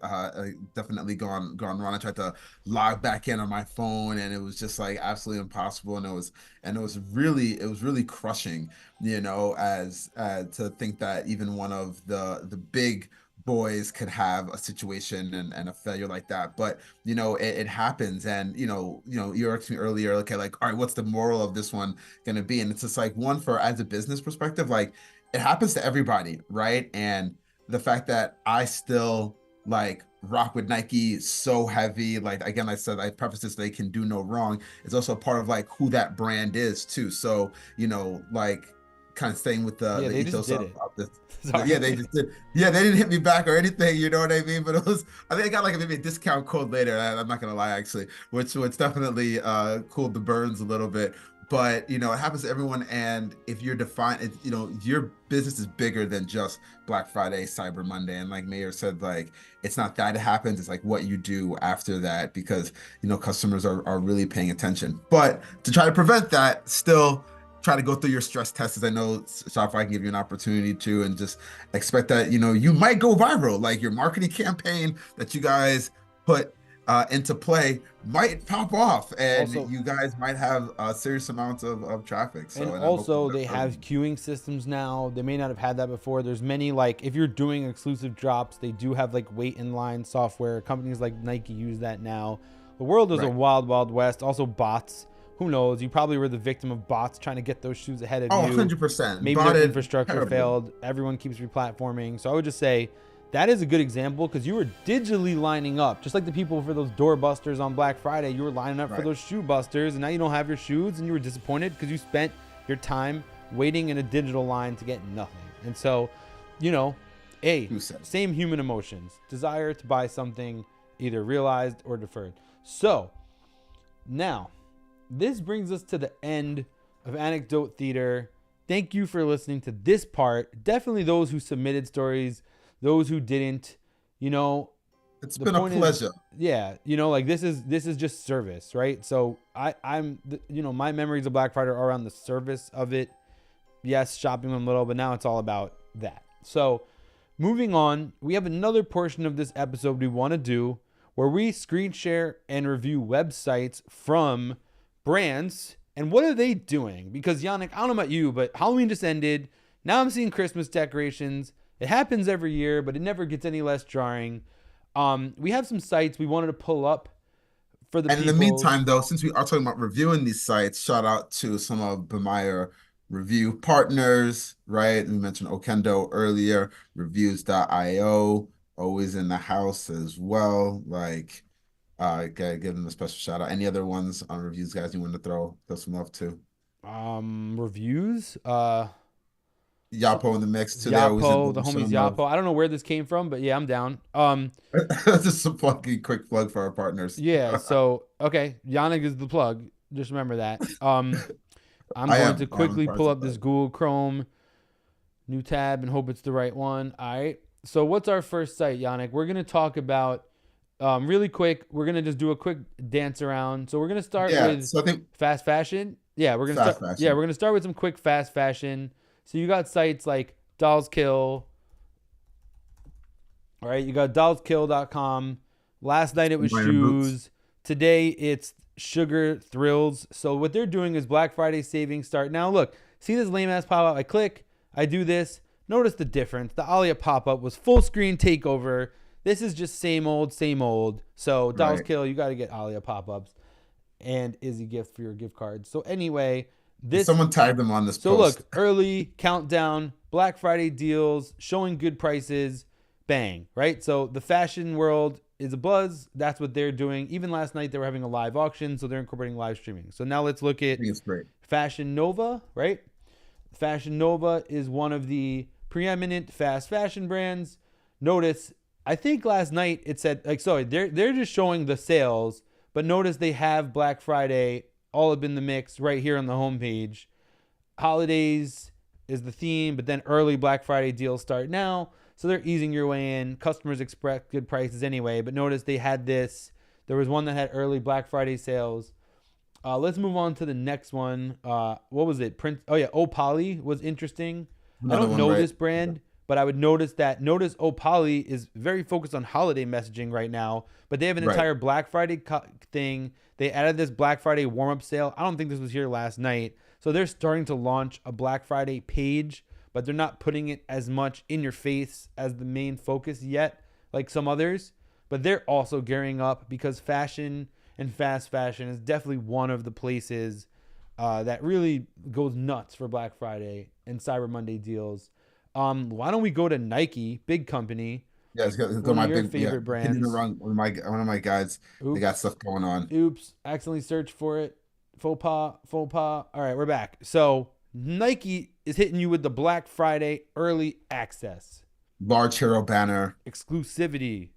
definitely gone wrong. I tried to log back in on my phone and it was just like absolutely impossible, and it was really crushing, as to think that even one of the big boys could have a situation and a failure like that. But it happens. And you asked me earlier, okay, like, all right, what's the moral of this one gonna be? And it's just like, one, for as a business perspective, like it happens to everybody, right? And the fact that I still like rock with Nike so heavy, like, again, I said, I preface this, they can do no wrong. It's also part of like who that brand is too. So like kind of staying with the ethos of this. Yeah, they just did. Yeah, they didn't hit me back or anything, you know what I mean? But it was, I think I got like maybe a discount code later. I'm not gonna lie, actually, which definitely cooled the burns a little bit. But it happens to everyone, and if you're defined, your business is bigger than just Black Friday, Cyber Monday, and like Mayor said, like it's not that it happens; it's like what you do after that, because customers are really paying attention. But to try to prevent that, still try to go through your stress tests. I know Shopify can give you an opportunity to, and just expect that you might go viral, like your marketing campaign that you guys put into play might pop off, and also, you guys might have a serious amounts of traffic. So, and also they have queuing systems now. They may not have had that before. There's many, like if you're doing exclusive drops, they do have like wait in line software. Companies like Nike use that now. The world is a wild west. Also bots. Who knows? You probably were the victim of bots trying to get those shoes ahead of you. 100%. Maybe their infrastructure failed. Everyone keeps replatforming. So I would just say that is a good example, because you were digitally lining up, just like the people for those door busters on Black Friday. You were lining up for those shoe busters, and now you don't have your shoes, and you were disappointed because you spent your time waiting in a digital line to get nothing. And so, Who said? Same human emotions. Desire to buy something either realized or deferred. So now this brings us to the end of Anecdote Theater. Thank you for listening to this part. Definitely those who submitted stories, those who didn't, you know, It's the been a point is, pleasure. yeah, you know, like this is just service, right? So I'm you know, my memories of Black Friday are around the service of it. Yes, shopping a little, but now it's all about that. So moving on, we have another portion of this episode we want to do where we screen share and review websites from brands and what are they doing? Because Yannick, I don't know about you, but Halloween just ended. Now I'm seeing Christmas decorations. It happens every year, but it never gets any less jarring. We have some sites we wanted to pull up for the And people. in the meantime, though, since we are talking about reviewing these sites, shout out to some of Bemire review partners, right? We mentioned Okendo earlier, reviews.io, always in the house as well. Like, gotta give them a special shout out. Any other ones on reviews, guys, you want to throw some love to? Reviews. Yapo in the mix too. They always Yapo, the showing homies love. Yapo. I don't know where this came from, but yeah, I'm down. Just a quick plug for our partners. Yeah. So okay, Yannick is the plug. Just remember that. I'm I going am. to I'm quickly part pull of up the this plug. Google Chrome new tab and hope it's the right one. All right. So what's our first site, Yannick? We're gonna talk about really quick. We're gonna just do a quick dance around. So we're gonna start with So I think fast fashion. Yeah, we're gonna fast start. fashion. Yeah, we're gonna start with some quick fast fashion. So you got sites like Dolls Kill. All right, you got dollskill.com. Last night it was Minor shoes. Boots. Today it's Sugar Thrills. So what they're doing is Black Friday savings start now. Look, see this lame ass pop up. I click, I do this. Notice the difference. The Alia pop up was full screen takeover. This is just same old, same old. So Dolls Right. Kill, you got to get Alia pop ups and Izzy gift for your gift cards. So anyway, this. Someone tagged them on this So post. look, early countdown, Black Friday deals, showing good prices, bang, right? So the fashion world is a buzz. That's what they're doing. Even last night they were having a live auction, so they're incorporating live streaming. So now let's look I at think it's great. Fashion Nova, right? Fashion Nova is one of the preeminent fast fashion brands. Notice, I think last night it said, like, sorry, they're just showing the sales, but notice they have Black Friday all up in the mix right here on the homepage. Holidays is the theme, but then early Black Friday deals start now. So they're easing your way in. Customers expect good prices anyway, but notice they had this. There was one that had early Black Friday sales. Let's move on to the next one. What was it? Opali was interesting. Another I don't one, know right? this brand, but I would notice Opali is very focused on holiday messaging right now, but they have an Right. entire Black Friday thing. They added this Black Friday warm-up sale. I don't think this was here last night. So they're starting to launch a Black Friday page, but they're not putting it as much in your face as the main focus yet, like some others. But they're also gearing up because fashion and fast fashion is definitely one of the places that really goes nuts for Black Friday and Cyber Monday deals. Why don't we go to Nike, big company? Yeah, it's got One my of your big favorite yeah, brands. hitting the wrong one of my guys. They Oops. got stuff going on. Oops, accidentally searched for it. Faux pas. All right, we're back. So Nike is hitting you with the Black Friday early access. Large hero banner. Exclusivity.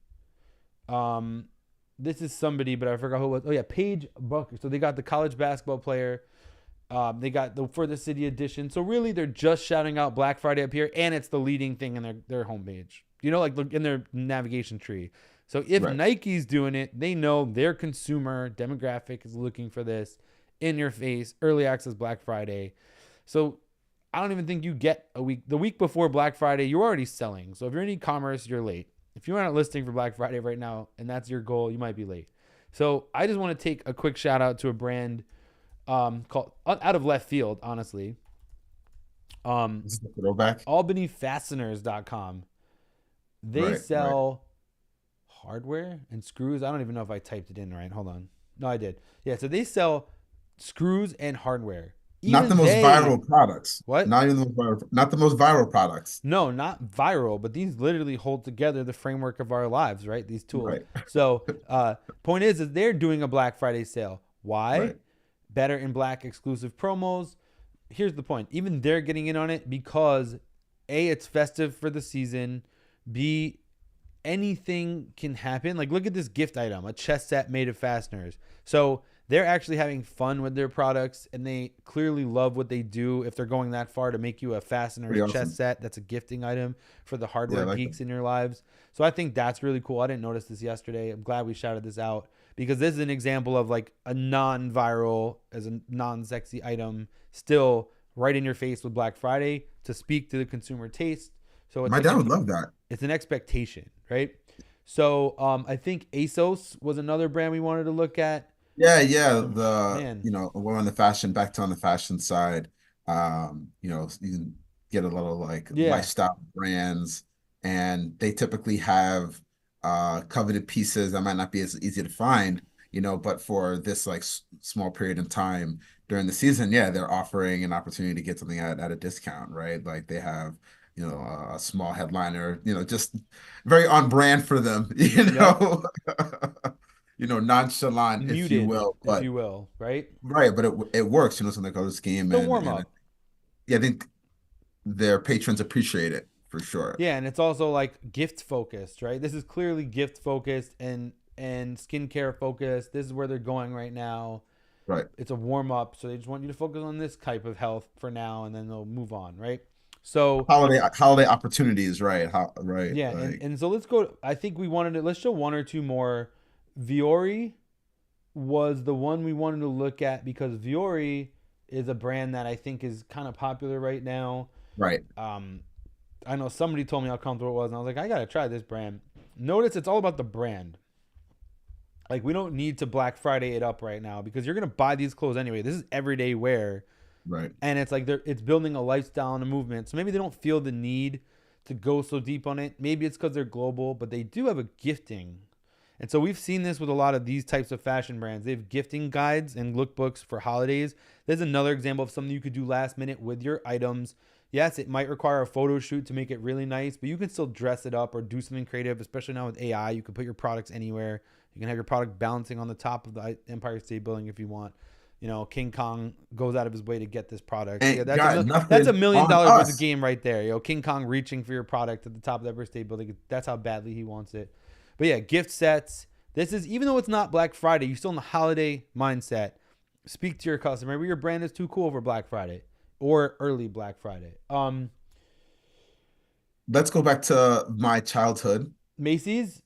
This is somebody, but I forgot who it was. Oh yeah, Paige Bucker. So they got the college basketball player. They got the For the City edition. So really, they're just shouting out Black Friday up here, and it's the leading thing in their homepage. You know, like in their navigation tree. So if Right. Nike's doing it, they know their consumer demographic is looking for this in your face, early access Black Friday. So I don't even think you get a week. The week before Black Friday, you're already selling. So if you're in e-commerce, you're late. If you're not listing for Black Friday right now, and that's your goal, you might be late. So I just want to take a quick shout out to a brand called out of left field, honestly. This is a throwback. AlbanyFasteners.com. They Right, sell hardware and screws. I don't even know if I typed it in right. Hold on. No, I did. Yeah, so they sell screws and hardware. Not the most viral products. What? Not even the most viral. Not the most viral products. No, not viral, but these literally hold together the framework of our lives, right? These tools. Right. So, point is they're doing a Black Friday sale. Why? Right. Better in black exclusive promos. Here's the point. Even they're getting in on it because A, it's festive for the season. B, anything can happen. Like, look at this gift item, a chess set made of fasteners. So they're actually having fun with their products, and they clearly love what they do if they're going that far to make you a fasteners Pretty chess awesome. set that's a gifting item for the hardware Yeah, I like geeks in your lives. So I think that's really cool. I didn't notice this yesterday. I'm glad we shouted this out because this is an example of like a non-viral, as a non-sexy item, still right in your face with Black Friday to speak to the consumer taste. So it's My dad would love that. it's an expectation, right? So I think ASOS was another brand we wanted to look at. Yeah. Man. We're on the fashion, back to on the fashion side. You can get a little like Yeah. lifestyle brands, and they typically have coveted pieces that might not be as easy to find, but for this like small period of time during the season, yeah, they're offering an opportunity to get something at a discount, right? Like they have, a small headliner, just very on brand for them, nonchalant, if you Muted, will, if you will, right? right, but it works, something like color scheme, The warm up. yeah, I think their patrons appreciate it for sure. Yeah, and it's also like gift focused, right? This is clearly gift focused and skincare focused. This is where they're going right now. Right. It's a warm up, so they just want you to focus on this type of health for now, and then they'll move on, right? So Holiday opportunities, right? Right. yeah, Like, and so let's go. I think let's show one or two more. Viore was the one we wanted to look at because Viore is a brand that I think is kind of popular right now. right. I know somebody told me how comfortable it was, and I was like, I gotta try this brand. Notice it's all about the brand. Like, we don't need to Black Friday it up right now because you're gonna buy these clothes anyway. This is everyday wear, Right. and it's like it's building a lifestyle and a movement. So maybe they don't feel the need to go so deep on it. Maybe it's because they're global, but they do have a gifting. And so we've seen this with a lot of these types of fashion brands. They have gifting guides and lookbooks for holidays. There's another example of something you could do last minute with your items. Yes, it might require a photo shoot to make it really nice, but you can still dress it up or do something creative, especially now with AI. You can put your products anywhere. You can have your product balancing on the top of the Empire State Building if you want. King Kong goes out of his way to get this product. Ain't Yeah, got that's $1 nothing million on worth us. of game right there. King Kong reaching for your product at the top of the Empire State Building. That's how badly he wants it. But yeah, gift sets. This is, even though it's not Black Friday, you're still in the holiday mindset. Speak to your customer. Maybe your brand is too cool for Black Friday or early Black Friday. Let's go back to my childhood. Macy's.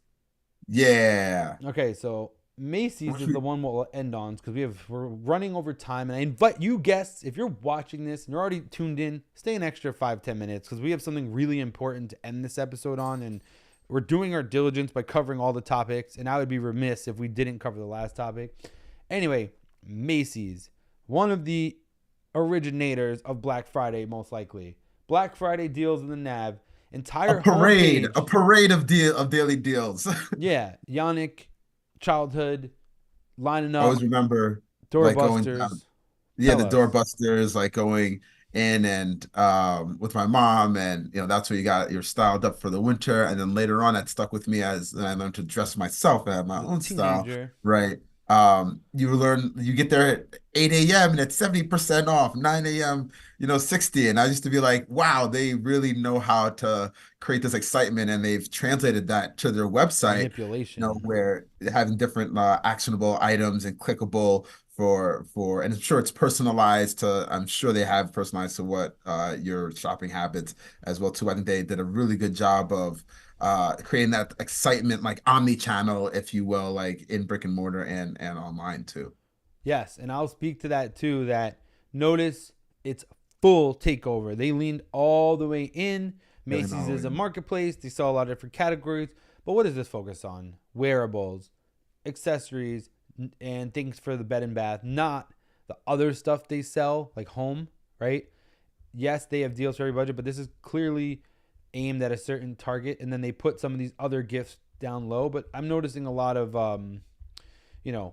Yeah. Okay, so Macy's is the one we'll end on because we're running over time, and I invite you guests, if you're watching this and you're already tuned in, stay an extra 5-10 minutes because we have something really important to end this episode on, and we're doing our diligence by covering all the topics, and I would be remiss if we didn't cover the last topic. Anyway, Macy's, one of the originators of Black Friday, most likely. Black Friday deals in the nav. Entire A parade homepage. of daily deals. Yeah, Yannick, childhood, lining I up, always remember like going down, doorbusters. yeah, Tell the us. doorbusters, like going in and with my mom, and that's where you're styled up for the winter. And then later on that stuck with me as I learned to dress myself and have my As a own style, teenager. right? You get there at 8 a.m. and it's 70% off, 9 a.m., 60. And I used to be like, wow, they really know how to create this excitement, and they've translated that to their website, Manipulation. where having different actionable items and clickable and I'm sure it's personalized I'm sure they have personalized to what your shopping habits as well too. I think they did a really good job of creating that excitement, like omni-channel, if you will, like in brick and mortar and online too. Yes, and I'll speak to that too, that notice it's full takeover. They leaned all the way in. Macy's is a marketplace. They sell a lot of different categories. But what does this focus on? Wearables, accessories, and things for the bed and bath, not the other stuff they sell, like home, right? Yes, they have deals for every budget, but this is clearly aimed at a certain target, and then they put some of these other gifts down low. But I'm noticing a lot of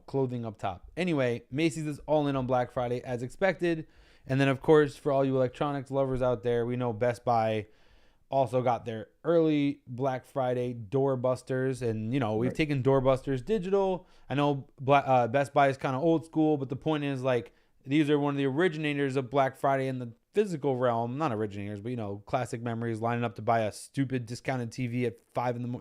clothing up top. Anyway, Macy's is all in on Black Friday as expected. And then, of course, for all you electronics lovers out there, we know Best Buy also got their early Black Friday doorbusters. And, we've taken doorbusters digital. I know Best Buy is kind of old school, but the point is, like, these are one of the originators of Black Friday in the physical realm, not originators, but, you know, classic memories, lining up to buy a stupid discounted TV at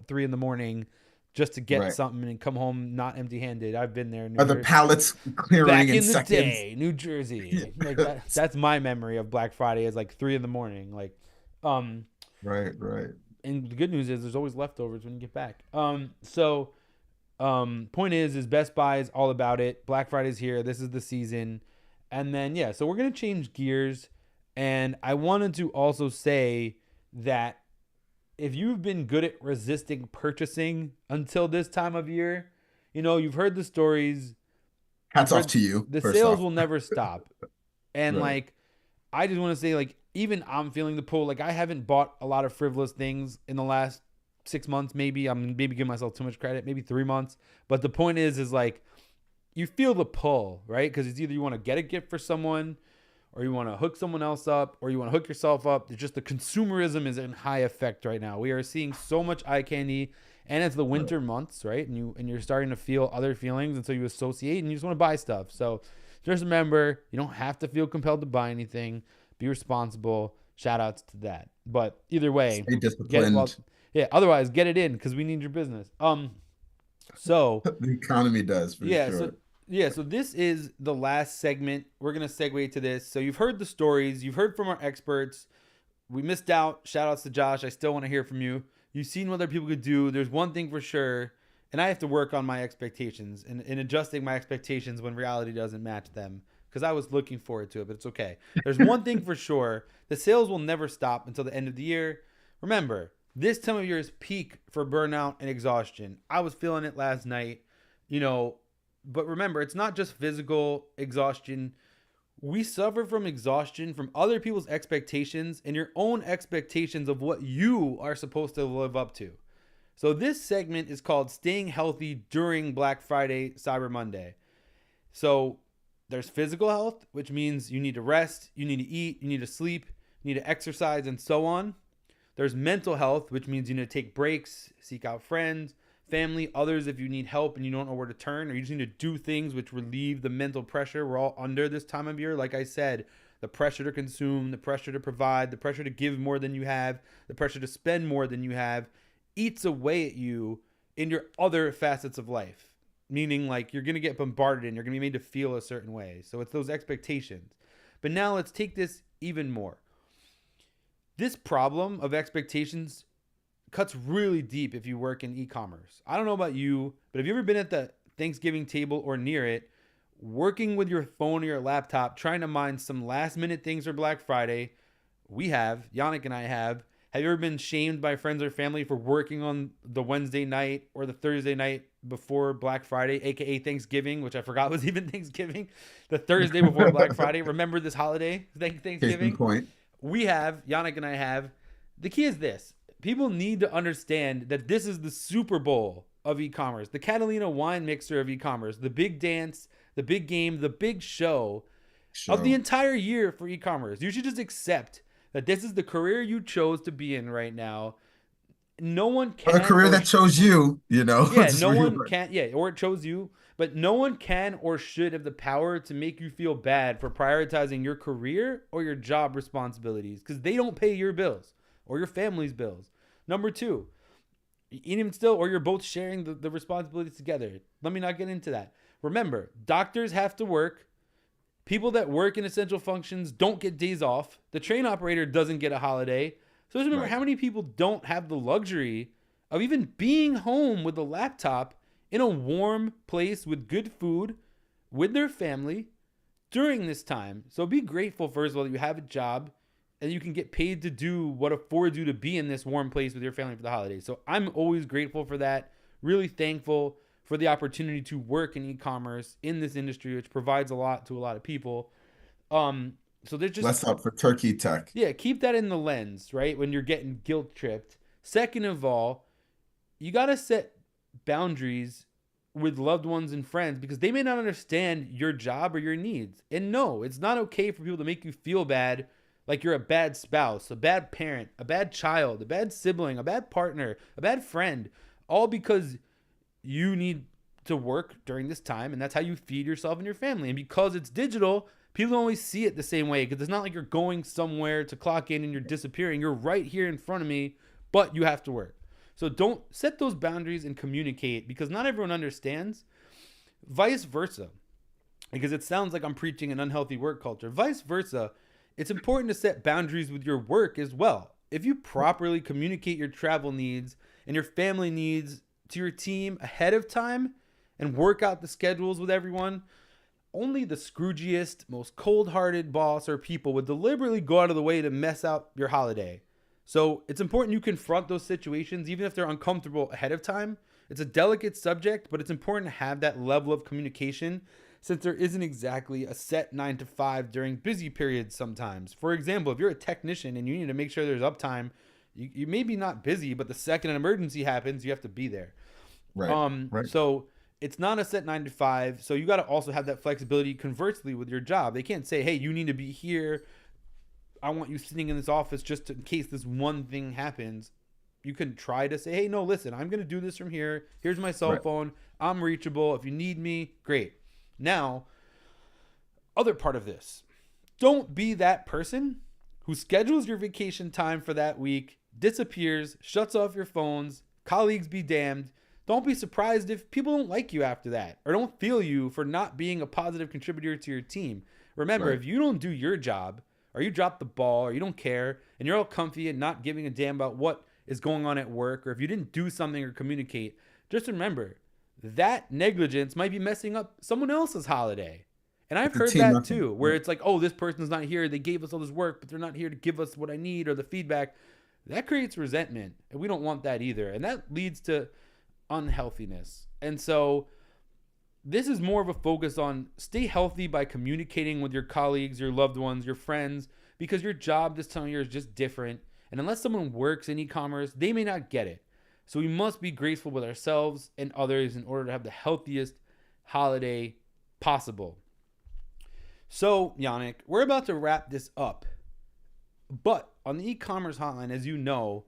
3 in the morning just to get Right. something and come home not empty handed. I've been there. Are the pallets clearing Back in in the seconds? day, New Jersey. Like that's my memory of Black Friday is like 3 in the morning. Like, Right. and the good news is there's always leftovers when you get back. Point is Best Buy is all about it. Black Friday's here. This is the season. And then, yeah, so we're going to change gears. And I wanted to also say that if you've been good at resisting purchasing until this time of year, you know, you've heard the stories. Hats off to you. The first sales off. will never stop. And Right. like, I just want to say, like, even I'm feeling the pull. Like, I haven't bought a lot of frivolous things in the last 6 months, maybe. I'm maybe giving myself too much credit, maybe 3 months. But the point is like, you feel the pull, right? Because it's either you want to get a gift for someone, or you want to hook someone else up, or you want to hook yourself up. It's just the consumerism is in high effect right now. We are seeing so much eye candy, and it's the winter months, right? And you're starting to feel other feelings, and so you associate, and you just want to buy stuff. So just remember, you don't have to feel compelled to buy anything. Be responsible. Shout outs to that. But either way, Stay disciplined. otherwise get it in because we need your business. So The economy does for sure. So this is the last segment. We're going to segue to this. So you've heard the stories. You've heard from our experts. We missed out. Shout outs to Josh. I still want to hear from you. You've seen what other people could do. There's one thing for sure, and I have to work on my expectations and adjusting my expectations when reality doesn't match them because I was looking forward to it, but it's okay. There's one thing for sure. The sales will never stop until the end of the year. Remember, this time of year is peak for burnout and exhaustion. I was feeling it last night, you know, but remember, it's not just physical exhaustion. We suffer from exhaustion from other people's expectations and your own expectations of what you are supposed to live up to. So this segment is called Staying Healthy During Black Friday, Cyber Monday. So there's physical health, which means you need to rest, you need to eat, you need to sleep, you need to exercise, and so on. There's mental health, which means you need to take breaks, seek out friends, family, others if you need help and you don't know where to turn, or you just need to do things which relieve the mental pressure we're all under this time of year. Like I said, the pressure to consume, the pressure to provide, the pressure to give more than you have, the pressure to spend more than you have, eats away at you in your other facets of life. Meaning like you're going to get bombarded and you're going to be made to feel a certain way. So it's those expectations. But now let's take this even more. This problem of expectations cuts really deep if you work in e-commerce. I don't know about you, but have you ever been at the Thanksgiving table or near it, working with your phone or your laptop, trying to mind some last minute things for Black Friday? We have. Yannick and I have. Have you ever been shamed by friends or family for working on the Wednesday night or the Thursday night before Black Friday, aka Thanksgiving, which I forgot was even Thanksgiving, the Thursday before Black Friday? Remember this holiday, Thanksgiving? Point. We have, Yannick and I have. The key is this. People need to understand that this is the Super Bowl of e-commerce, the Catalina wine mixer of e-commerce, the big dance, the big game, the big show of the entire year for e-commerce. You should just accept that this is the career you chose to be in right now. No one can. A career that chose you, you know. Yeah, no one can. Yeah, or it chose you. But no one can or should have the power to make you feel bad for prioritizing your career or your job responsibilities because they don't pay your bills or your family's bills. Number two, even still, or you're both sharing the responsibilities together. Let me not get into that. Remember, doctors have to work. People that work in essential functions don't get days off. The train operator doesn't get a holiday. So just remember how many people don't have the luxury of even being home with a laptop in a warm place with good food with their family during this time. So be grateful, first of all, that you have a job and you can get paid to do what affords you to be in this warm place with your family for the holidays. So I'm always grateful for that. Really thankful for the opportunity to work in e-commerce in this industry, which provides a lot to a lot of people. So there's just less up for turkey tech. Yeah, keep that in the lens, right? When you're getting guilt tripped. Second of all, you got to set boundaries with loved ones and friends because they may not understand your job or your needs. And no, it's not okay for people to make you feel bad, like you're a bad spouse, a bad parent, a bad child, a bad sibling, a bad partner, a bad friend, all because you need to work during this time and that's how you feed yourself and your family. And because it's digital, People don't always see it the same way because it's not like you're going somewhere to clock in and you're disappearing. You're right here in front of me, but you have to work. So don't set those boundaries and communicate because not everyone understands. Vice versa, because it sounds like I'm preaching an unhealthy work culture. Vice versa, it's important to set boundaries with your work as well. If you properly communicate your travel needs and your family needs to your team ahead of time and work out the schedules with everyone, only the scroogiest, most cold-hearted boss or people would deliberately go out of the way to mess up your holiday. So it's important you confront those situations, even if they're uncomfortable ahead of time. It's a delicate subject, but it's important to have that level of communication since there isn't exactly a set 9 to 5 during busy periods sometimes. For example, if you're a technician and you need to make sure there's uptime, you may be not busy, but the second an emergency happens, you have to be there. Right. So it's not a set 9 to 5. So you got to also have that flexibility conversely with your job. They can't say, hey, you need to be here. I want you sitting in this office just in case this one thing happens. You can try to say, hey, no, listen, I'm going to do this from here. Here's my cell phone. I'm reachable. If you need me, great. Now, other part of this, don't be that person who schedules your vacation time for that week, disappears, shuts off your phones, colleagues be damned. Don't be surprised if people don't like you after that or don't feel you for not being a positive contributor to your team. Remember, if you don't do your job or you drop the ball or you don't care and you're all comfy and not giving a damn about what is going on at work, or if you didn't do something or communicate, just remember that negligence might be messing up someone else's holiday. And I've heard that too, where it's like, oh, this person's not here. They gave us all this work, but they're not here to give us what I need or the feedback. That creates resentment, and we don't want that either. And that leads to unhealthiness. And so this is more of a focus on stay healthy by communicating with your colleagues, your loved ones, your friends, because your job this time of year is just different. And unless someone works in e-commerce, they may not get it. So we must be graceful with ourselves and others in order to have the healthiest holiday possible. So, Yannick, we're about to wrap this up. But on the e-commerce hotline, as you know,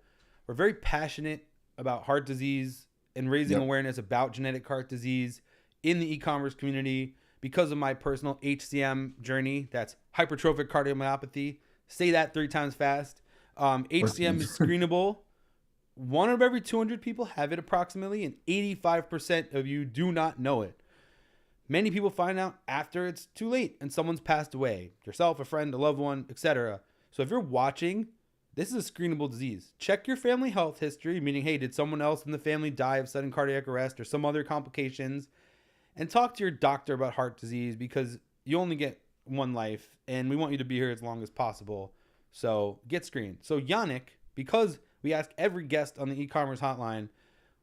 we're very passionate about heart disease and raising awareness about genetic heart disease in the e-commerce community because of my personal HCM journey. That's hypertrophic cardiomyopathy. Say that 3 times fast. HCM is screenable. 1 of every 200 people have it approximately, and 85% of you do not know it. Many people find out after it's too late and someone's passed away, yourself, a friend, a loved one, etc. So if you're watching, this is a screenable disease. Check your family health history, meaning, hey, did someone else in the family die of sudden cardiac arrest or some other complications? And talk to your doctor about heart disease because you only get one life and we want you to be here as long as possible. So get screened. So Yannick, because we ask every guest on the e-commerce hotline,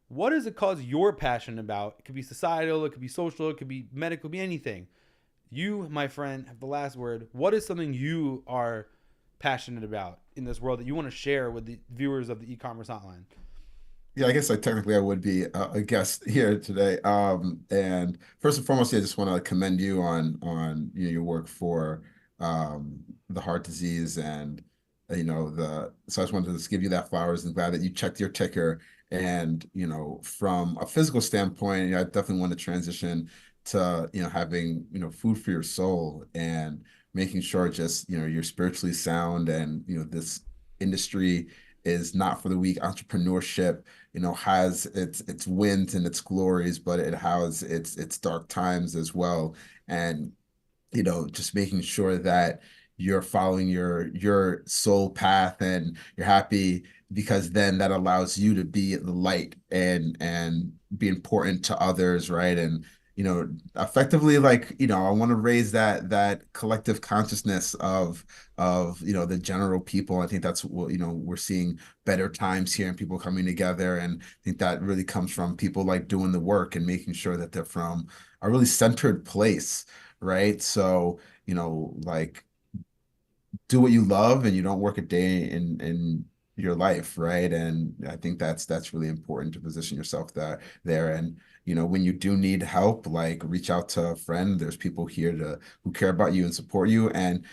what is a cause you're passionate about? It could be societal, it could be social, it could be medical, it could be anything. You, my friend, have the last word. What is something you are passionate about in this world that you want to share with the viewers of the e-commerce hotline? Yeah, I guess technically I would be a guest here today. And first and foremost, I just want to commend you on your work for the heart disease and so I just wanted to just give you that flowers and glad that you checked your ticker. And from a physical standpoint, I definitely want to transition to having food for your soul and making sure just you're spiritually sound and this industry is not for the weak. Entrepreneurship has its wins and its glories, but it has its dark times as well. And just making sure that you're following your soul path and you're happy, because then that allows you to be the light and be important to others, right? And effectively, I want to raise that collective consciousness of the general people. I think that's what we're seeing better times here and people coming together, and I think that really comes from people doing the work and making sure that they're from a really centered place, right? So do what you love and you don't work a day in your life, right? And I think that's really important to position yourself there. And when you do need help, reach out to a friend. There's people here who care about you and support you. And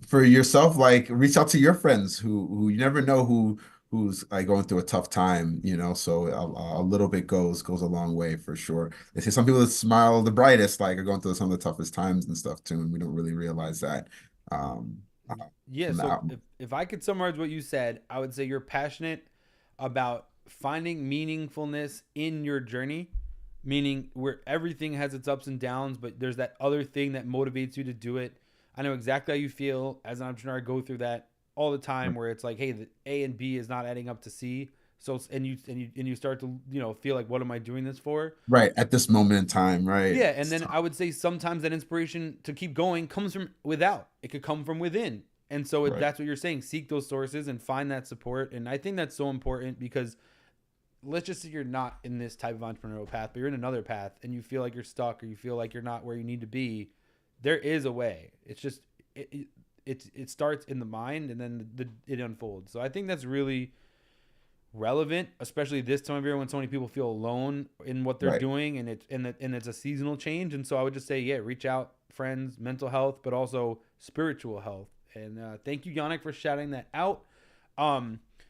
for yourself, reach out to your friends who you never know who who's like going through a tough time, you know, so a little bit goes a long way for sure. They say some people that smile the brightest like are going through some of the toughest times and stuff too, and we don't really realize that. Yeah, From the so out- if I could summarize what you said, I would say you're passionate about finding meaningfulness in your journey, meaning where everything has its ups and downs, but there's that other thing that motivates you to do it. I know exactly how you feel as an entrepreneur. I go through that all the time where it's like, hey, the A and B is not adding up to C. So and you start to, you know, feel like, what am I doing this for? right at this moment in time, right? Yeah, and then I would say sometimes that inspiration to keep going comes from without. It could come from within. And so Right. that's what you're saying. Seek those sources and find that support. And I think that's so important because let's just say you're not in this type of entrepreneurial path, but you're in another path and you feel like you're stuck or you feel like you're not where you need to be. There is a way. It's just it starts in the mind and then it unfolds. So I think that's really relevant, especially this time of year when so many people feel alone in what they're Right. doing, and it's a seasonal change. And so I would just say, yeah, reach out, friends, mental health, but also spiritual health. And thank you, Yannick, for shouting that out.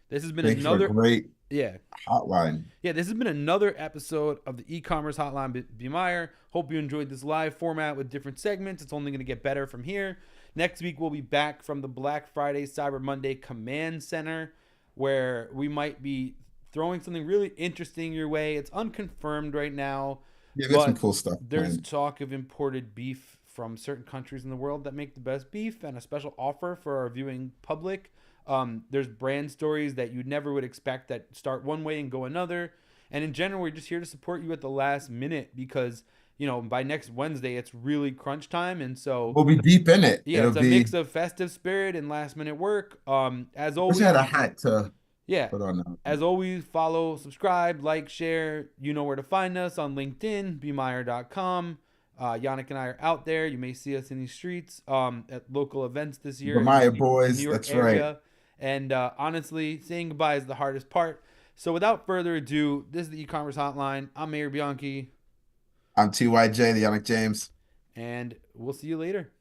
This has been Thanks for a another great yeah. hotline. Yeah, this has been another episode of the e-commerce hotline B Meyer. Hope you enjoyed this live format with different segments. It's only going to get better from here. Next week, we'll be back from the Black Friday, Cyber Monday Command Center, where we might be throwing something really interesting your way. It's unconfirmed right now. Yeah, there's some but cool stuff There's planned. talk of imported beef from certain countries in the world that make the best beef, and a special offer for our viewing public. There's brand stories that you never would expect that start one way and go another. And in general, we're just here to support you at the last minute because, you know, by next Wednesday, it's really crunch time. And so, We'll be deep in it. yeah, It'll it's a be. mix of festive spirit and last minute work. As Wish always, I had a hat to yeah, put on now. as always, follow, subscribe, like, share. You know where to find us on LinkedIn, bmeyer.com. Yannick and I are out there. You may see us in these streets at local events this year. The Meyer in the boys, New York that's right. area. And honestly, saying goodbye is the hardest part. So without further ado, this is the e-commerce hotline. I'm Mayor Bianchi, I'm TYJ, the Yannick James. and we'll see you later.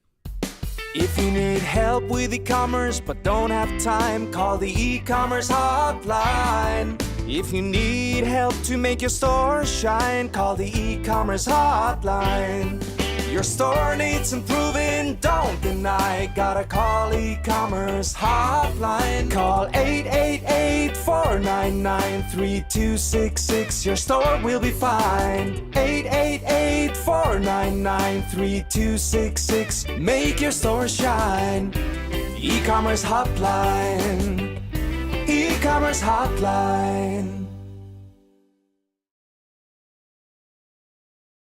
If you need help with e-commerce but don't have time, call the e-commerce hotline. If you need help to make your store shine, call the e-commerce hotline. Your store needs improving, don't deny. Gotta call e-commerce hotline. Call 888-499-3266. Your store will be fine. 888-499-3266. Make your store shine. E-commerce hotline. E-commerce hotline.